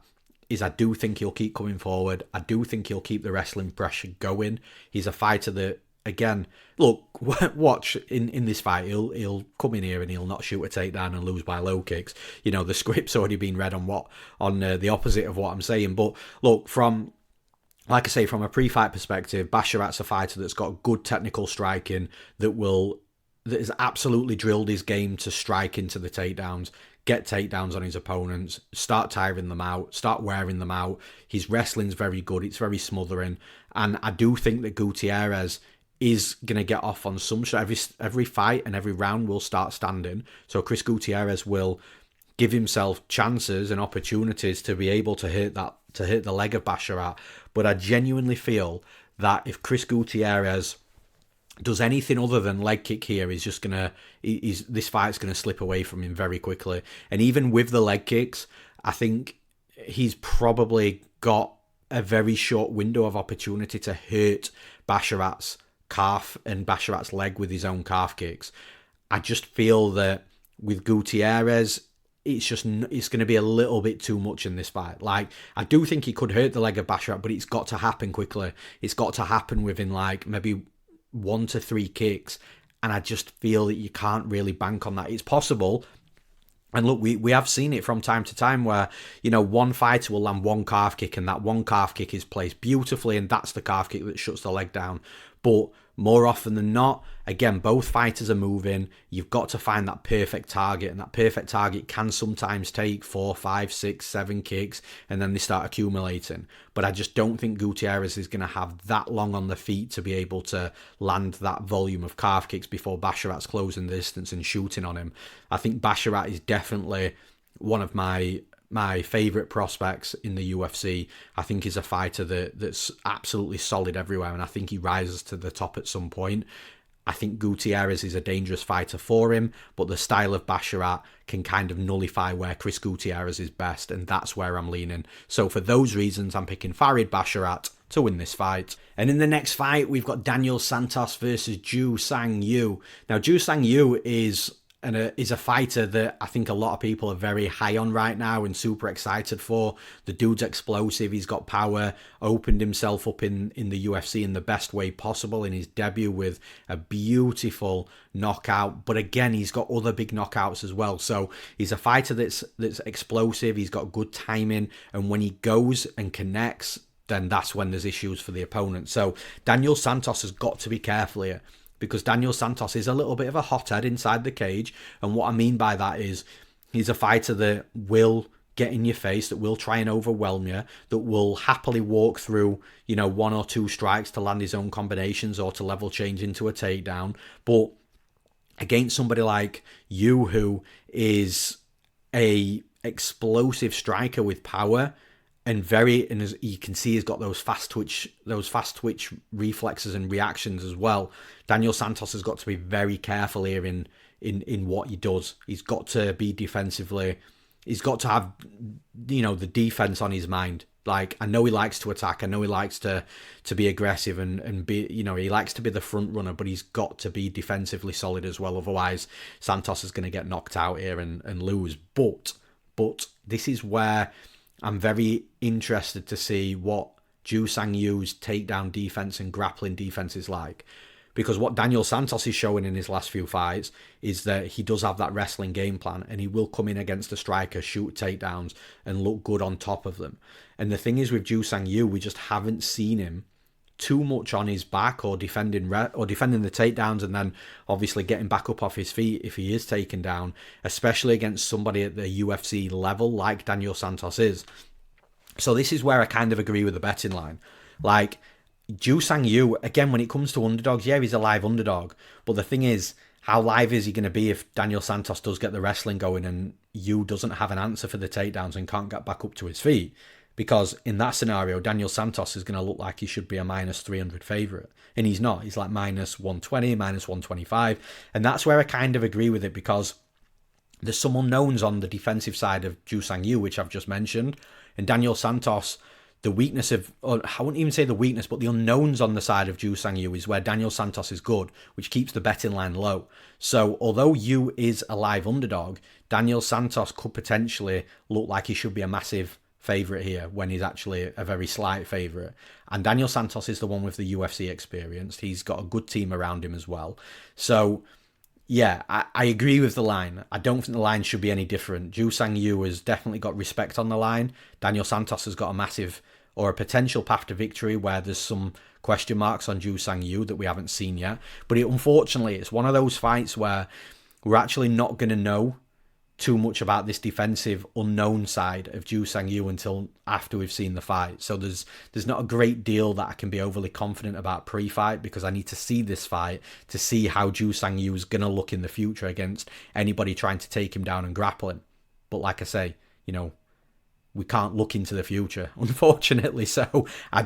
is I do think he'll keep coming forward. I do think he'll keep the wrestling pressure going. He's a fighter that, again, look, watch in this fight, he'll come in here and he'll not shoot a takedown and lose by low kicks. You know, the script's already been read on the opposite of what I'm saying. But look, like I say, from a pre-fight perspective, Basharat's a fighter that's got good technical striking that has absolutely drilled his game to strike into the takedowns, get takedowns on his opponents, start tiring them out, start wearing them out. His wrestling's very good. It's very smothering. And I do think that Gutierrez is going to get off on some shot. Every fight and every round will start standing. So Chris Gutierrez will give himself chances and opportunities to be able to hit the leg of Basharat. But I genuinely feel that if Chris Gutierrez does anything other than leg kick here, this fight's going to slip away from him very quickly. And even with the leg kicks, I think he's probably got a very short window of opportunity to hurt Basharat's calf and Basharat's leg with his own calf kicks. I just feel that with Gutierrez, it's going to be a little bit too much in this fight. Like, I do think he could hurt the leg of Basharat, but it's got to happen quickly. It's got to happen within like maybe 1 to 3 kicks, and I just feel that you can't really bank on that. It's possible, and look, we have seen it from time to time where, you know, one fighter will land one calf kick, and that one calf kick is placed beautifully, and that's the calf kick that shuts the leg down. But more often than not, again, both fighters are moving. You've got to find that perfect target, and that perfect target can sometimes take 4, 5, 6, 7 kicks, and then they start accumulating. But I just don't think Gutierrez is going to have that long on the feet to be able to land that volume of calf kicks before Basharat's closing the distance and shooting on him. I think Basharat is definitely one of my favourite prospects in the UFC. I think he's a fighter that's absolutely solid everywhere, and I think he rises to the top at some point. I think Gutierrez is a dangerous fighter for him, but the style of Basharat can kind of nullify where Chris Gutierrez is best, and that's where I'm leaning. So for those reasons, I'm picking Farid Basharat to win this fight. And in the next fight, we've got Daniel Santos versus Ju Sang Yu. Now, Ju Sang Yu is is a fighter that I think a lot of people are very high on right now and super excited for. The dude's explosive, he's got power, opened himself up in the UFC in the best way possible in his debut with a beautiful knockout. But again, he's got other big knockouts as well. So he's a fighter that's explosive, he's got good timing, and when he goes and connects, then that's when there's issues for the opponent. So Daniel Santos has got to be careful here, because Daniel Santos is a little bit of a hothead inside the cage. And what I mean by that is he's a fighter that will get in your face, that will try and overwhelm you, that will happily walk through, one or two strikes to land his own combinations or to level change into a takedown. But against somebody like you, who is a explosive striker with power, and as you can see, he's got those fast twitch reflexes and reactions as well. Daniel Santos has got to be very careful here in what he does. He's got to be defensively. He's got to have, the defense on his mind. Like, I know he likes to attack. I know he likes to be aggressive and be, he likes to be the front runner, but he's got to be defensively solid as well. Otherwise, Santos is going to get knocked out here and lose. But this is where I'm very interested to see what Ju Sang Yu's takedown defense and grappling defense is like. Because what Daniel Santos is showing in his last few fights is that he does have that wrestling game plan, and he will come in against a striker, shoot takedowns, and look good on top of them. And the thing is with Ju Sang Yu, we just haven't seen him too much on his back or defending the takedowns, and then obviously getting back up off his feet if he is taken down, especially against somebody at the UFC level like Daniel Santos is. So this is where I kind of agree with the betting line. Like, Ju Sang Yu, again, when it comes to underdogs, yeah, he's a live underdog, but the thing is, how live is he going to be if Daniel Santos does get the wrestling going and Yu doesn't have an answer for the takedowns and can't get back up to his feet? Because in that scenario, Daniel Santos is going to look like he should be a minus 300 favourite. And he's not. He's like minus 120, minus 125. And that's where I kind of agree with it, because there's some unknowns on the defensive side of Ju Sang Yu, which I've just mentioned. And Daniel Santos, the weakness of, or I wouldn't even say the weakness, but the unknowns on the side of Ju Sang Yu is where Daniel Santos is good, which keeps the betting line low. So although Yu is a live underdog, Daniel Santos could potentially look like he should be a massive favourite here when he's actually a very slight favourite. And Daniel Santos is the one with the UFC experience. He's got a good team around him as well. So yeah, I agree with the line. I don't think the line should be any different. Ju Sang Yu has definitely got respect on the line. Daniel Santos has got a massive, or a potential path to victory where there's some question marks on Ju Sang Yu that we haven't seen yet. But unfortunately, it's one of those fights where we're actually not going to know too much about this defensive unknown side of Ju Sang Yu until after we've seen the fight. So there's not a great deal that I can be overly confident about pre-fight, because I need to see this fight to see how Ju Sang Yu is going to look in the future against anybody trying to take him down and grapple him. But like I say, we can't look into the future, unfortunately. So I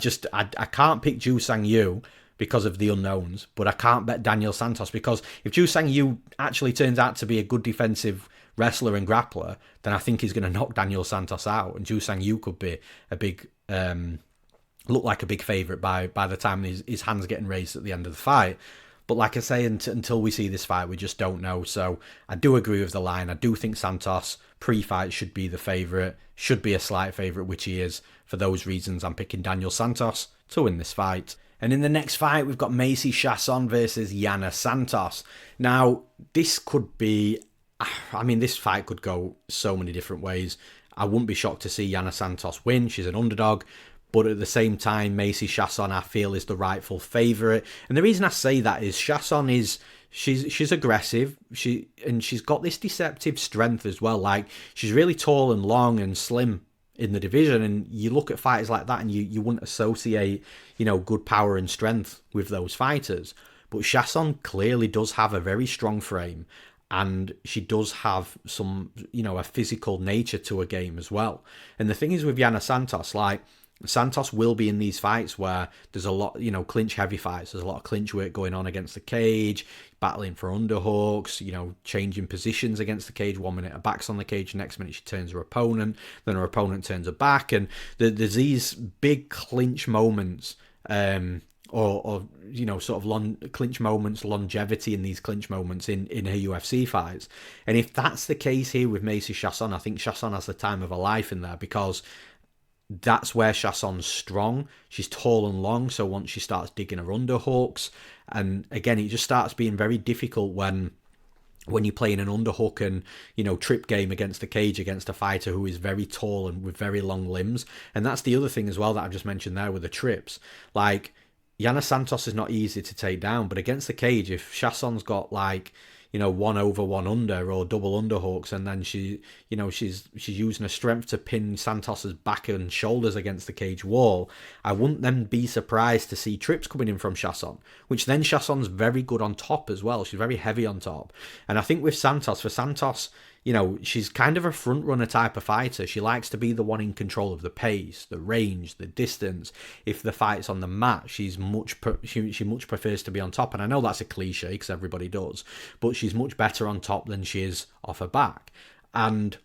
can't pick Ju Sang Yu because of the unknowns, but I can't bet Daniel Santos, because if Ju Sang Yu actually turns out to be a good defensive wrestler and grappler, then I think he's going to knock Daniel Santos out, and Ju Sang Yu could be a big, look like a big favourite by the time his hand's getting raised at the end of the fight. But like I say, until we see this fight, we just don't know. So I do agree with the line. I do think Santos pre-fight should be the favourite, should be a slight favourite, which he is. For those reasons, I'm picking Daniel Santos to win this fight. And in the next fight, we've got Macy Chiasson versus Yana Santos. Now, this could be, this fight could go so many different ways. I wouldn't be shocked to see Yana Santos win. She's an underdog. But at the same time, Macy Chiasson, I feel, is the rightful favourite. And the reason I say that is Chiasson she's aggressive. She's got this deceptive strength as well. Like, she's really tall and long and slim in the division. And you look at fighters like that and you wouldn't associate, good power and strength with those fighters. But Chiasson clearly does have a very strong frame. And she does have some, a physical nature to her game as well. And the thing is with Yana Santos, like, Santos will be in these fights where there's a lot, clinch heavy fights. There's a lot of clinch work going on against the cage, battling for underhooks, changing positions against the cage. 1 minute her back's on the cage, next minute she turns her opponent, then her opponent turns her back. And there's these big clinch moments or sort of clinch moments, longevity in these clinch moments in her UFC fights. And if that's the case here with Macy Chiasson, I think Chiasson has the time of her life in there, because that's where Chiasson's strong. She's tall and long, so once she starts digging her underhooks, and again, it just starts being very difficult when you're playing an underhook and, trip game against the cage against a fighter who is very tall and with very long limbs. And that's the other thing as well that I've just mentioned there with the trips. Like, Yana Santos is not easy to take down, but against the cage, if Chiasson's got 1 over 1 under or double underhooks, and then she's using her strength to pin Santos's back and shoulders against the cage wall, I wouldn't then be surprised to see trips coming in from Chiasson, which then Chiasson's very good on top as well. She's very heavy on top. And I think with Santos, she's kind of a front runner type of fighter. She likes to be the one in control of the pace, the range, the distance. If the fight's on the mat, she much prefers to be on top. And I know that's a cliche because everybody does, but she's much better on top than she is off her back. And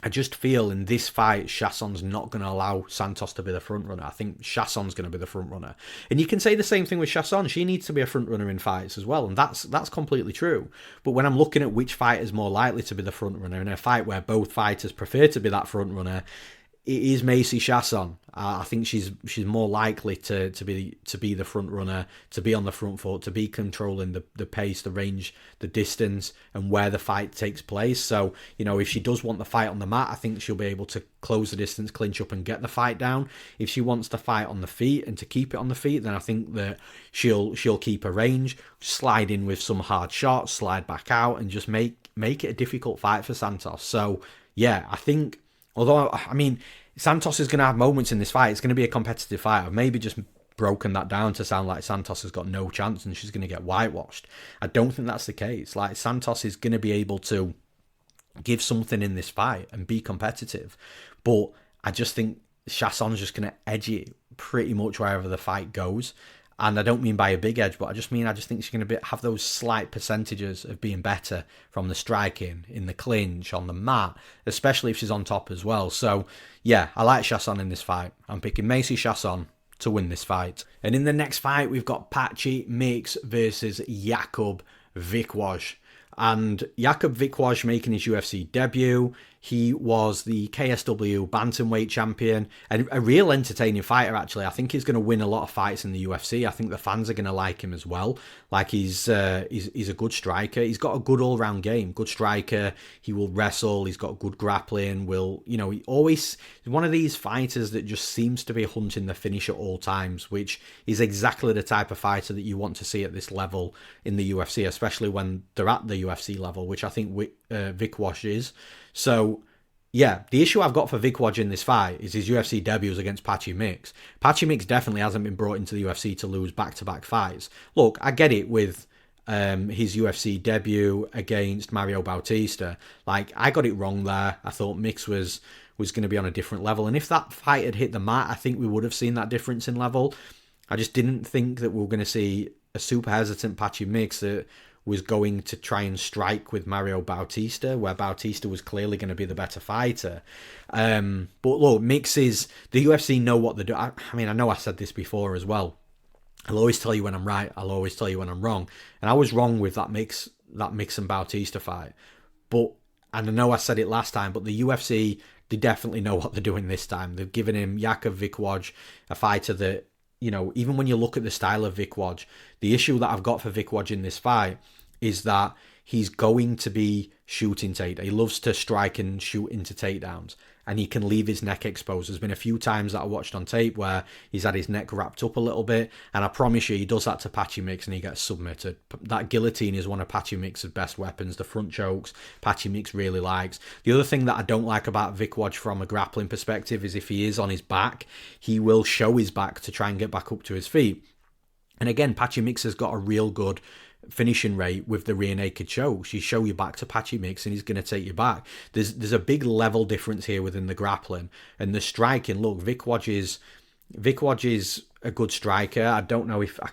I just feel in this fight, Chiasson's not going to allow Santos to be the front runner. I think Chiasson's going to be the front runner. And you can say the same thing with Chiasson. She needs to be a front runner in fights as well. And that's completely true. But when I'm looking at which fighter is more likely to be the front runner in a fight where both fighters prefer to be that front runner, it is Macy Chiasson. I think she's more likely to be the front runner, to be on the front foot, to be controlling the pace, the range, the distance, and where the fight takes place. So, if she does want the fight on the mat, I think she'll be able to close the distance, clinch up, and get the fight down. If she wants to fight on the feet and to keep it on the feet, then I think that she'll keep her range, slide in with some hard shots, slide back out, and just make it a difficult fight for Santos. So, yeah, I think, although, Santos is going to have moments in this fight. It's going to be a competitive fight. I've maybe just broken that down to sound like Santos has got no chance and she's going to get whitewashed. I don't think that's the case. Like, Santos is going to be able to give something in this fight and be competitive. But I just think Chiasson's just going to edge it pretty much wherever the fight goes. And I don't mean by a big edge, but I just think she's going to have those slight percentages of being better from the striking, in the clinch, on the mat, especially if she's on top as well. So, yeah, I like Chiasson in this fight. I'm picking Macy Chiasson to win this fight. And in the next fight, we've got Patchy Mix versus Jakub Wiklacz. And Jakub Wiklacz making his UFC debut. He was the KSW bantamweight champion, and a real entertaining fighter, actually. I think he's going to win a lot of fights in the UFC. I think the fans are going to like him as well. Like, he's a good striker. He's got a good all-round game. Good striker. He will wrestle. He's got good grappling. He always one of these fighters that just seems to be hunting the finish at all times, which is exactly the type of fighter that you want to see at this level in the UFC, especially when they're at the UFC level, which I think Wiklacz is. So, yeah, the issue I've got for Wiklacz in this fight is his UFC debuts against Patchy Mix. Patchy Mix definitely hasn't been brought into the UFC to lose back-to-back fights. Look, I get it with his UFC debut against Mario Bautista. Like, I got it wrong there. I thought Mix was going to be on a different level. And if that fight had hit the mat, I think we would have seen that difference in level. I just didn't think that we were going to see a super hesitant Patchy Mix that was going to try and strike with Mario Bautista, where Bautista was clearly going to be the better fighter. But look, Mixes, the UFC know what they're doing. I know I said this before as well. I'll always tell you when I'm right. I'll always tell you when I'm wrong. And I was wrong with that Mix and Bautista fight. And I know I said it last time, but the UFC, they definitely know what they're doing this time. They've given him Jakub Wiklacz, a fighter that, even when you look at the style of Wiklacz, the issue that I've got for Wiklacz in this fight is that he's going to be shooting takedowns. He loves to strike and shoot into takedowns, and he can leave his neck exposed. There's been a few times that I watched on tape where he's had his neck wrapped up a little bit, and I promise you, he does that to Patchy Mix and he gets submitted. That guillotine is one of Patchy Mix's best weapons. The front chokes, Patchy Mix really likes. The other thing that I don't like about Wiklacz from a grappling perspective is if he is on his back, he will show his back to try and get back up to his feet. And again, Patchy Mix has got a real good finishing rate with the rear naked chokes. You show your back to Patchy Mix and he's going to take you back. There's a big level difference here within the grappling and the striking. Look, Wiklacz is a good striker. I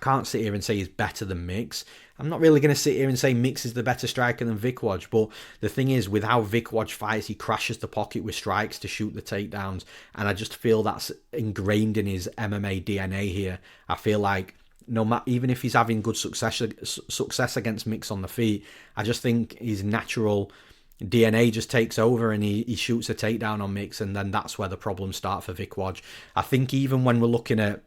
can't sit here and say he's better than Mix. I'm not really going to sit here and say Mix is the better striker than Wiklacz, but the thing is, with how Wiklacz fights, he crashes the pocket with strikes to shoot the takedowns, and I just feel that's ingrained in his MMA DNA here. I feel like even if he's having good success against Mix on the feet, I just think his natural DNA just takes over and he shoots a takedown on Mix, and then that's where the problems start for Viklacz. I think even when we're looking at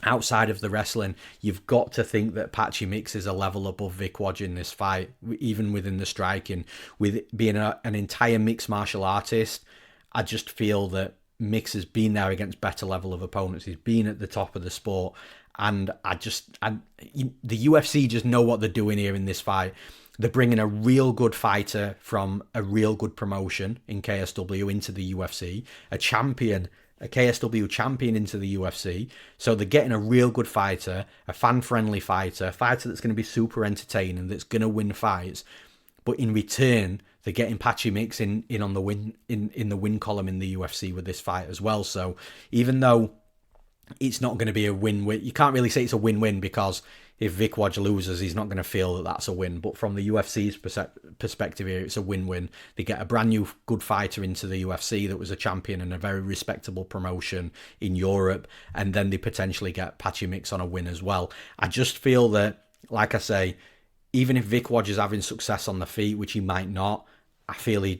outside of the wrestling, you've got to think that Patchy Mix is a level above Viklacz in this fight, even within the striking. With being an entire mixed martial artist, I just feel that Mix has been there against better level of opponents. He's been at the top of the sport, and the UFC just know what they're doing here in this fight. They're bringing a real good fighter from a real good promotion in KSW into the UFC, a KSW champion into the UFC. So they're getting a real good fighter, a fan-friendly fighter, a fighter that's going to be super entertaining, that's going to win fights. But in return, they're getting Patchy Mix in on the win in the win column in the UFC with this fight as well. So even though it's not going to be a win-win, you can't really say it's a win-win, because if Viklacz loses, he's not going to feel that that's a win. But from the UFC's perspective here, it's a win-win. They get a brand new good fighter into the UFC that was a champion and a very respectable promotion in Europe, and then they potentially get Patchy Mix on a win as well. I just feel that, like I say, even if Viklacz is having success on the feet, which he might not, I feel he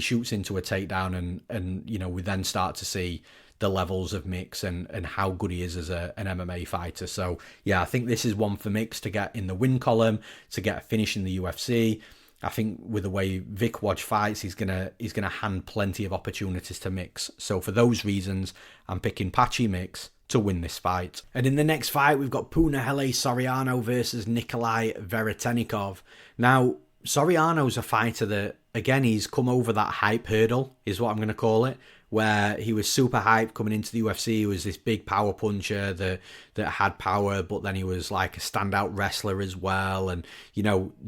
shoots into a takedown, and we then start to see the levels of Mix and how good he is as an MMA fighter. So yeah, I think this is one for Mix to get in the win column, to get a finish in the UFC. I think with the way Viklacz fights, he's gonna hand plenty of opportunities to Mix. So for those reasons, I'm picking Patchy Mix to win this fight. And in the next fight, we've got Punahele Soriano versus Nikolai Veretennikov. Now, Soriano's a fighter that, again, he's come over that hype hurdle, is what I'm going to call it, where he was super hyped coming into the UFC. He was this big power puncher that had power, but then he was like a standout wrestler as well. And,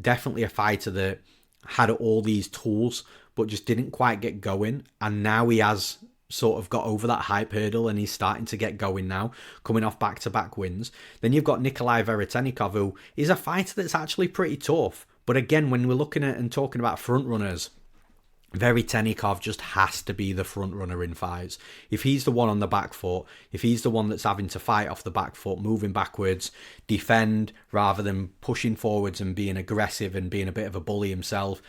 definitely a fighter that had all these tools, but just didn't quite get going. And now he has sort of got over that hype hurdle, and he's starting to get going now, coming off back-to-back wins. Then you've got Nikolai Veretennikov, who is a fighter that's actually pretty tough. But again, when we're looking at and talking about front runners, Veretennikov just has to be the front runner in fights. If he's the one on the back foot, if he's the one that's having to fight off the back foot, moving backwards, defend rather than pushing forwards and being aggressive and being a bit of a bully himself,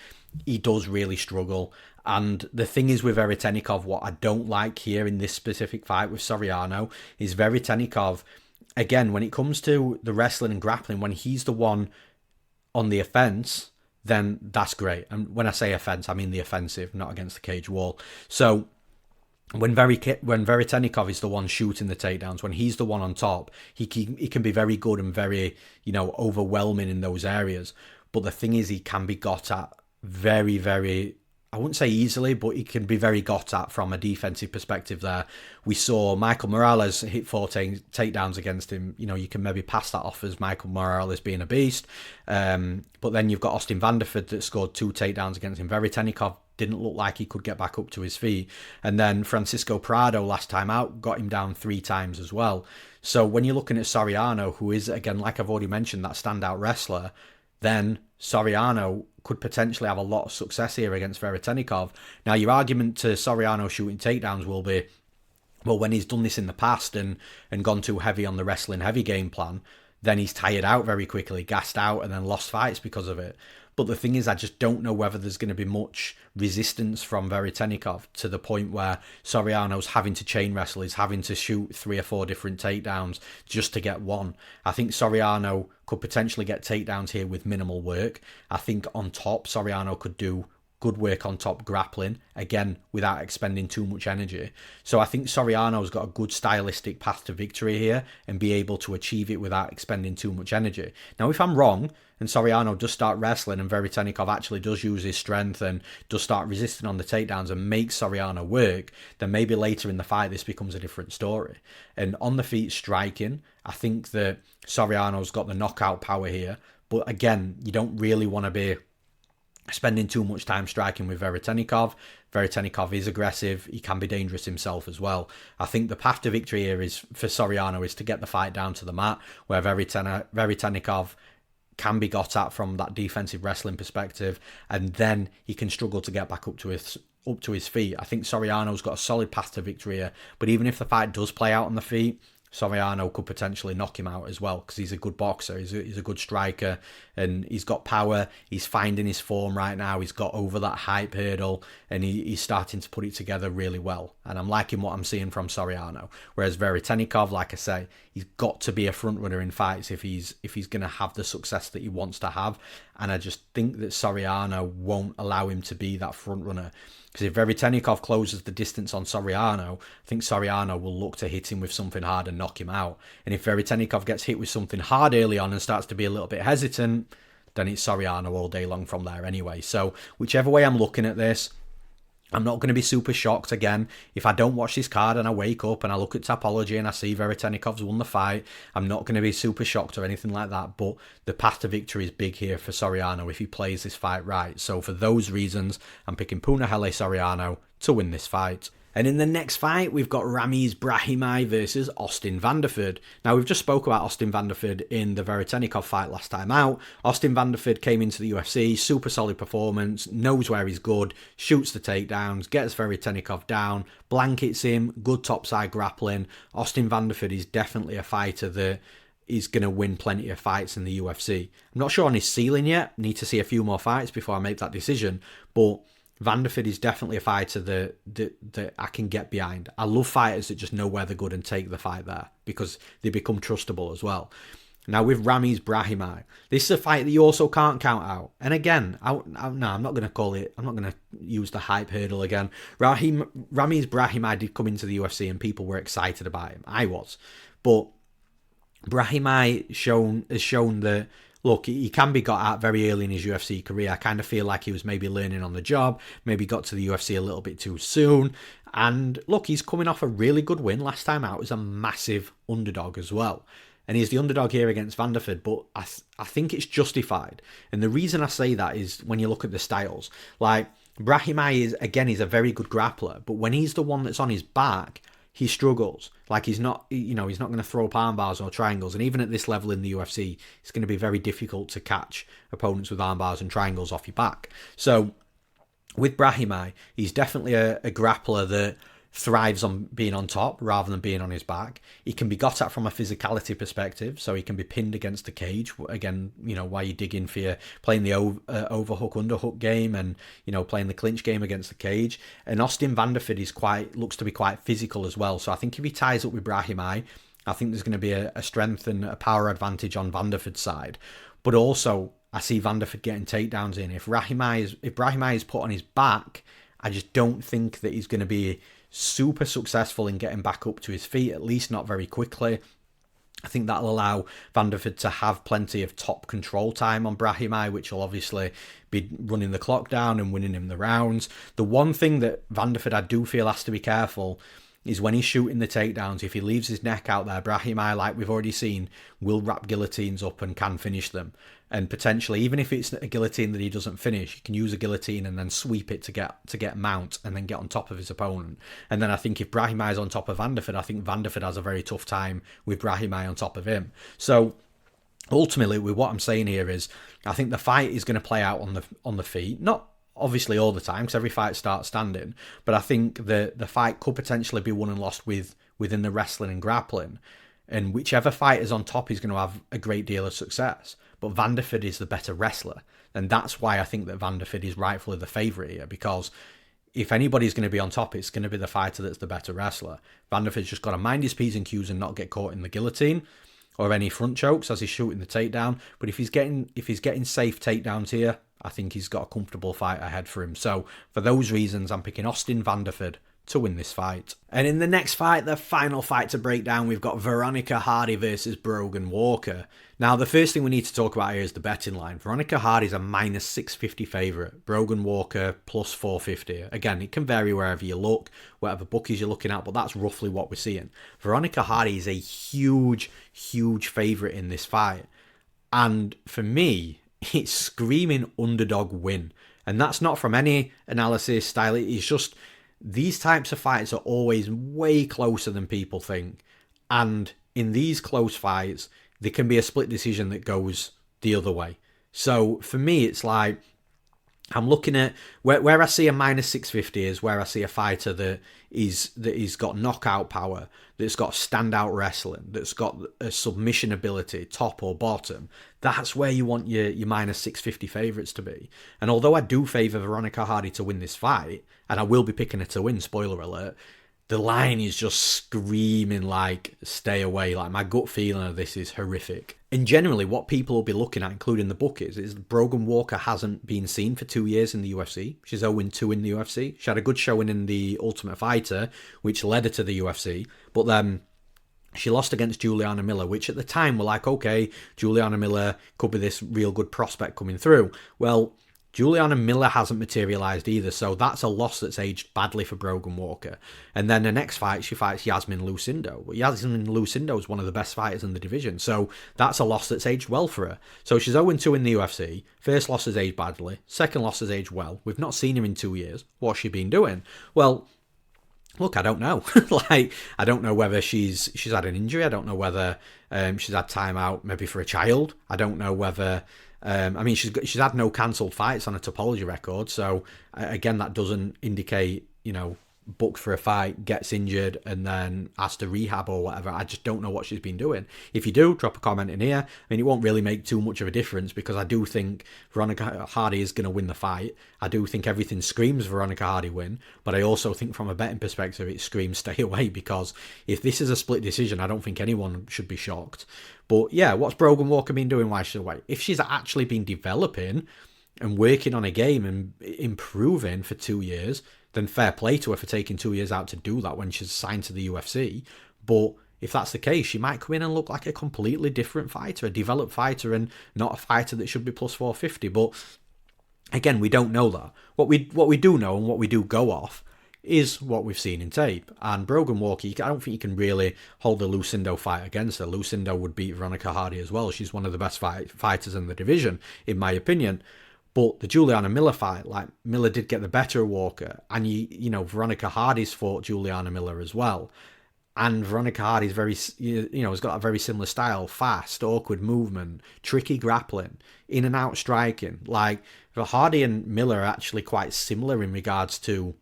he does really struggle. And the thing is with Veretennikov, what I don't like here in this specific fight with Soriano is Veretennikov, again, when it comes to the wrestling and grappling, when he's the one on the offense, then that's great. And when I say offense, I mean the offensive, not against the cage wall. So when Veretennikov is the one shooting the takedowns, when he's the one on top, he can be very good and very, overwhelming in those areas. But the thing is, he can be got at very, very, I wouldn't say easily, but he can be very got at from a defensive perspective there. We saw Michael Morales hit 4 takedowns against him. You can maybe pass that off as Michael Morales being a beast. But then you've got Austin Vanderford that scored 2 takedowns against him. Veretennikov didn't look like he could get back up to his feet. And then Francisco Prado last time out got him down 3 times as well. So when you're looking at Soriano, who is, again, like I've already mentioned, that standout wrestler, then Soriano could potentially have a lot of success here against Veretennikov. Now, your argument to Soriano shooting takedowns will be, well, when he's done this in the past and gone too heavy on the wrestling heavy game plan, then he's tired out very quickly, gassed out, and then lost fights because of it. But the thing is, I just don't know whether there's going to be much resistance from Veretennikov to the point where Soriano's having to chain wrestle, he's having to shoot 3 or 4 different takedowns just to get one. I think Soriano could potentially get takedowns here with minimal work. I think on top, Soriano could do good work on top grappling, again, without expending too much energy. So I think Soriano's got a good stylistic path to victory here and be able to achieve it without expending too much energy. Now, if I'm wrong, and Soriano does start wrestling and Veretennikov actually does use his strength and does start resisting on the takedowns and makes Soriano work, then maybe later in the fight this becomes a different story. And on the feet striking, I think that Soriano's got the knockout power here. But again, you don't really want to be spending too much time striking with Veretennikov. Veretennikov is aggressive. He can be dangerous himself as well. I think the path to victory here is for Soriano is to get the fight down to the mat, where Veretennikov can be got at from that defensive wrestling perspective, and then he can struggle to get back up to his feet. I think Soriano's got a solid path to victory here, but even if the fight does play out on the feet, Soriano could potentially knock him out as well, because he's a good boxer, he's a good striker, and he's got power. He's finding his form right now. He's got over that hype hurdle, and he's starting to put it together really well. And I'm liking what I'm seeing from Soriano. Whereas Veretennikov, like I say, he's got to be a front runner in fights if he's going to have the success that he wants to have. And I just think that Soriano won't allow him to be that front runner. Because if Veretennikov closes the distance on Soriano, I think Soriano will look to hit him with something hard and knock him out. And if Veretennikov gets hit with something hard early on and starts to be a little bit hesitant, then it's Soriano all day long from there anyway. So whichever way I'm looking at this, I'm not going to be super shocked again. If I don't watch this card and I wake up and I look at Tapology and I see Veretennikov's won the fight, I'm not going to be super shocked or anything like that. But the path to victory is big here for Soriano if he plays this fight right. So for those reasons, I'm picking Punahele Soriano to win this fight. And in the next fight, we've got Ramiz Brahimaj versus Austin Vanderford. Now, we've just spoke about Austin Vanderford in the Veretennikov fight last time out. Austin Vanderford came into the UFC, super solid performance, knows where he's good, shoots the takedowns, gets Veretennikov down, blankets him, good topside grappling. Austin Vanderford is definitely a fighter that is going to win plenty of fights in the UFC. I'm not sure on his ceiling yet. Need to see a few more fights before I make that decision, but Vanderford is definitely a fighter that I can get behind. I love fighters that just know where they're good and take the fight there, because they become trustable as well. Now with Ramiz Brahimaj, this is a fight that you also can't count out. And again, I'm not going to call it, I'm not going to use the hype hurdle again. Ramiz Brahimaj did come into the UFC and people were excited about him. I was. But Brahimaj has shown that, look, he can be got out very early in his UFC career. I kind of feel like he was maybe learning on the job, maybe got to the UFC a little bit too soon. And look, he's coming off a really good win last time out. He was a massive underdog as well. And he's the underdog here against Vanderford, but I think it's justified. And the reason I say that is when you look at the styles. Like, Brahimaj he's a very good grappler, but when he's the one that's on his back, he struggles. Like, he's not going to throw up arm bars or triangles. And even at this level in the UFC, it's going to be very difficult to catch opponents with arm bars and triangles off your back. So with Brahimaj, he's definitely a grappler that thrives on being on top rather than being on his back. He can be got at from a physicality perspective, so he can be pinned against the cage. Again, while you dig in for your playing the overhook, underhook game, and playing the clinch game against the cage. And Austin Vanderford looks to be quite physical as well. So I think if he ties up with Brahimaj, I think there's going to be a strength and a power advantage on Vanderford's side. But also, I see Vanderford getting takedowns in. If Brahimaj is put on his back, I just don't think that he's going to be super successful in getting back up to his feet, at least not very quickly. I think that'll allow Vanderford to have plenty of top control time on Brahimaj, which will obviously be running the clock down and winning him the rounds. The one thing that Vanderford I do feel has to be careful is when he's shooting the takedowns. If he leaves his neck out there, Brahimaj, like we've already seen, will wrap guillotines up and can finish them. And potentially, even if it's a guillotine that he doesn't finish, he can use a guillotine and then sweep it to get mount and then get on top of his opponent. And then I think if Brahimaj is on top of Vanderford, I think Vanderford has a very tough time with Brahimaj on top of him. So ultimately, with what I'm saying here is, I think the fight is going to play out on the feet. Not obviously all the time, because every fight starts standing. But I think the fight could potentially be won and lost within the wrestling and grappling. And whichever fighter's on top is going to have a great deal of success. But Vanderford is the better wrestler. And that's why I think that Vanderford is rightfully the favourite here. Because if anybody's going to be on top, it's going to be the fighter that's the better wrestler. Vanderford's just got to mind his P's and Q's and not get caught in the guillotine or any front chokes as he's shooting the takedown. But if he's getting safe takedowns here, I think he's got a comfortable fight ahead for him. So for those reasons, I'm picking Austin Vanderford to win this fight. And in the next fight, the final fight to break down, we've got Veronica Hardy versus Brogan Walker. Now, the first thing we need to talk about here is the betting line. Veronica Hardy's a minus 650 favourite. Brogan Walker plus 450. Again, it can vary wherever you look, whatever bookies you're looking at, but that's roughly what we're seeing. Veronica Hardy is a huge, huge favourite in this fight. And for me, it's screaming underdog win. And that's not from any analysis style. It's just these types of fights are always way closer than people think. And in these close fights, there can be a split decision that goes the other way. So for me, it's like I'm looking at where I see a minus 650 is where I see a fighter that is got knockout power, that's got standout wrestling, that's got a submission ability, top or bottom. That's where you want your minus 650 favourites to be. And although I do favour Veronica Hardy to win this fight, and I will be picking her to win, spoiler alert, the line is just screaming like, stay away. Like, my gut feeling of this is horrific. And generally, what people will be looking at, including the bookies, is Brogan Walker hasn't been seen for 2 years in the UFC. She's 0-2 in the UFC. She had a good showing in the Ultimate Fighter, which led her to the UFC. But then she lost against Juliana Miller, which at the time were like, okay, Juliana Miller could be this real good prospect coming through. Well, Juliana Miller hasn't materialised either, so that's a loss that's aged badly for Brogan Walker. And then the next fight, she fights Yasmin Lucindo. Yasmin Lucindo is one of the best fighters in the division, so that's a loss that's aged well for her. So she's 0-2 in the UFC. First loss has aged badly. Second loss has aged well. We've not seen her in 2 years. What's she been doing? Well, look, I don't know. I don't know whether she's had an injury. I don't know whether she's had time out maybe for a child. I don't know whether... she's had no cancelled fights on a topology record, so again, that doesn't indicate, booked for a fight, gets injured, and then has to rehab or whatever. I just don't know what she's been doing. If you do, drop a comment in here. It won't really make too much of a difference because I do think Veronica Hardy is going to win the fight. I do think everything screams Veronica Hardy win, but I also think from a betting perspective, it screams stay away because if this is a split decision, I don't think anyone should be shocked. But yeah, what's Brogan Walker been doing while she's away? If she's actually been developing and working on a game and improving for 2 years, then fair play to her for taking 2 years out to do that when she's signed to the UFC. But if that's the case, she might come in and look like a completely different fighter, a developed fighter, and not a fighter that should be plus 450. But again, we don't know that. What we do know and what we do go off is what we've seen in tape. And Brogan Walker, I don't think you can really hold the Lucindo fight against her. Lucindo would beat Veronica Hardy as well. She's one of the best fighters in the division, in my opinion. But the Juliana Miller fight, like, Miller did get the better of Walker. And, Veronica Hardy's fought Juliana Miller as well. And Veronica Hardy's has got a very similar style. Fast, awkward movement, tricky grappling, in and out striking. Like, Hardy and Miller are actually quite similar in regards to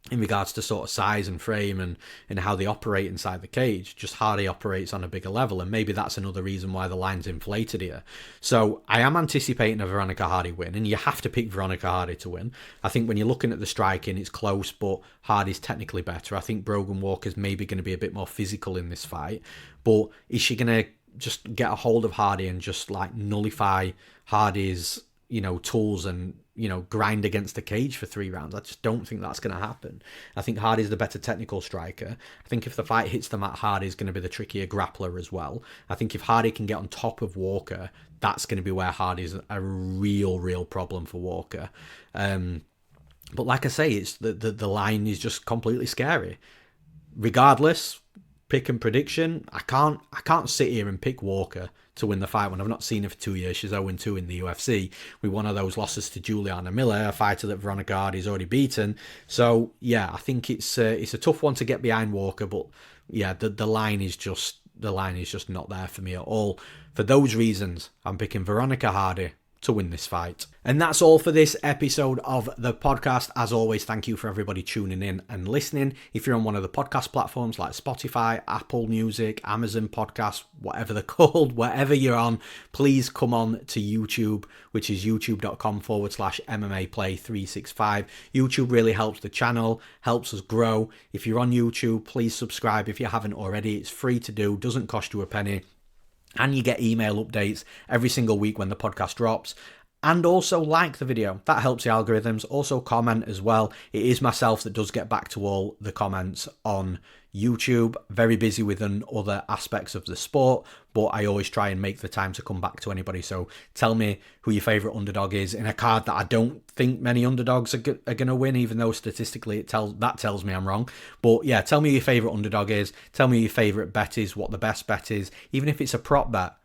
sort of size and frame and how they operate inside the cage. Just Hardy operates on a bigger level, and maybe that's another reason why the line's inflated here. So I am anticipating a Veronica Hardy win, and you have to pick Veronica Hardy to win. I think when you're looking at the striking, it's close, but Hardy's technically better. I think Brogan Walker's maybe going to be a bit more physical in this fight, but is she going to just get a hold of Hardy and just like nullify Hardy's tools and grind against the cage for 3 rounds? I just don't think that's going to happen. I think Hardy's the better technical striker. I think if the fight hits the mat, Hardy's going to be the trickier grappler as well. I think if Hardy can get on top of Walker, that's going to be where Hardy's a real problem for Walker. But like I say, it's the line is just completely scary. Regardless, pick and prediction, I can't sit here and pick Walker to win the fight when I've not seen her for 2 years. She's 0-2 in the UFC with one of those losses to Juliana Miller, a fighter that Veronica Hardy's already beaten. So yeah, I think it's a tough one to get behind Walker, but yeah, the line is just not there for me at all. For those reasons, I'm picking Veronica Hardy to win this fight. And that's all for this episode of the podcast. As always, thank you for everybody tuning in and listening. If you're on one of the podcast platforms like Spotify, Apple Music, Amazon Podcasts, whatever they're called, wherever you're on, please come on to YouTube, which is youtube.com/MMA Play 365. YouTube really helps the channel, helps us grow. If you're on YouTube, please subscribe if you haven't already. It's free to do, doesn't cost you a penny. And you get email updates every single week when the podcast drops. And also like the video. That helps the algorithms. Also comment as well. It is myself that does get back to all the comments on YouTube. Very busy with other aspects of the sport, but I always try and make the time to come back to anybody. So tell me who your favourite underdog is in a card that I don't think many underdogs are going to win, even though statistically that tells me I'm wrong. But yeah, tell me who your favourite underdog is. Tell me who your favourite bet is, what the best bet is. Even if it's a prop bet,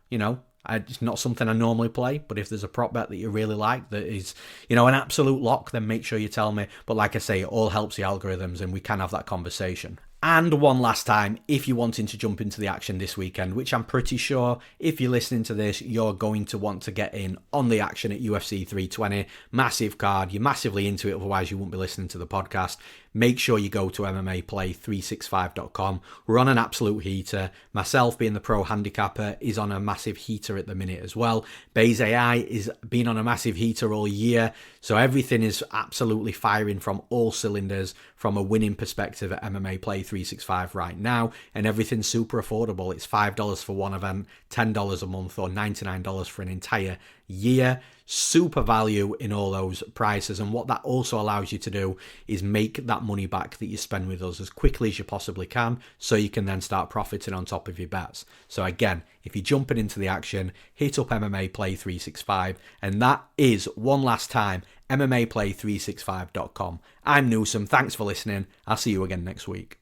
it's not something I normally play, but if there's a prop bet that you really like that is, an absolute lock, then make sure you tell me. But like I say, it all helps the algorithms and we can have that conversation. And one last time, if you're wanting to jump into the action this weekend, which I'm pretty sure if you're listening to this, you're going to want to get in on the action at UFC 320. Massive card. You're massively into it, otherwise you wouldn't be listening to the podcast. Make sure you go to MMAplay365.com. We're on an absolute heater. Myself, being the pro handicapper, is on a massive heater at the minute as well. Baze AI is been on a massive heater all year. So everything is absolutely firing from all cylinders from a winning perspective at MMA Play 365 right now. And everything's super affordable. It's $5 for one event, $10 a month, or $99 for an entire year. Super value in all those prices. And what that also allows you to do is make that money back that you spend with us as quickly as you possibly can, so you can then start profiting on top of your bets. So again, if you're jumping into the action, hit up MMA Play 365. And that is, one last time, MMAplay365.com. I'm Newsom. Thanks for listening. I'll see you again next week.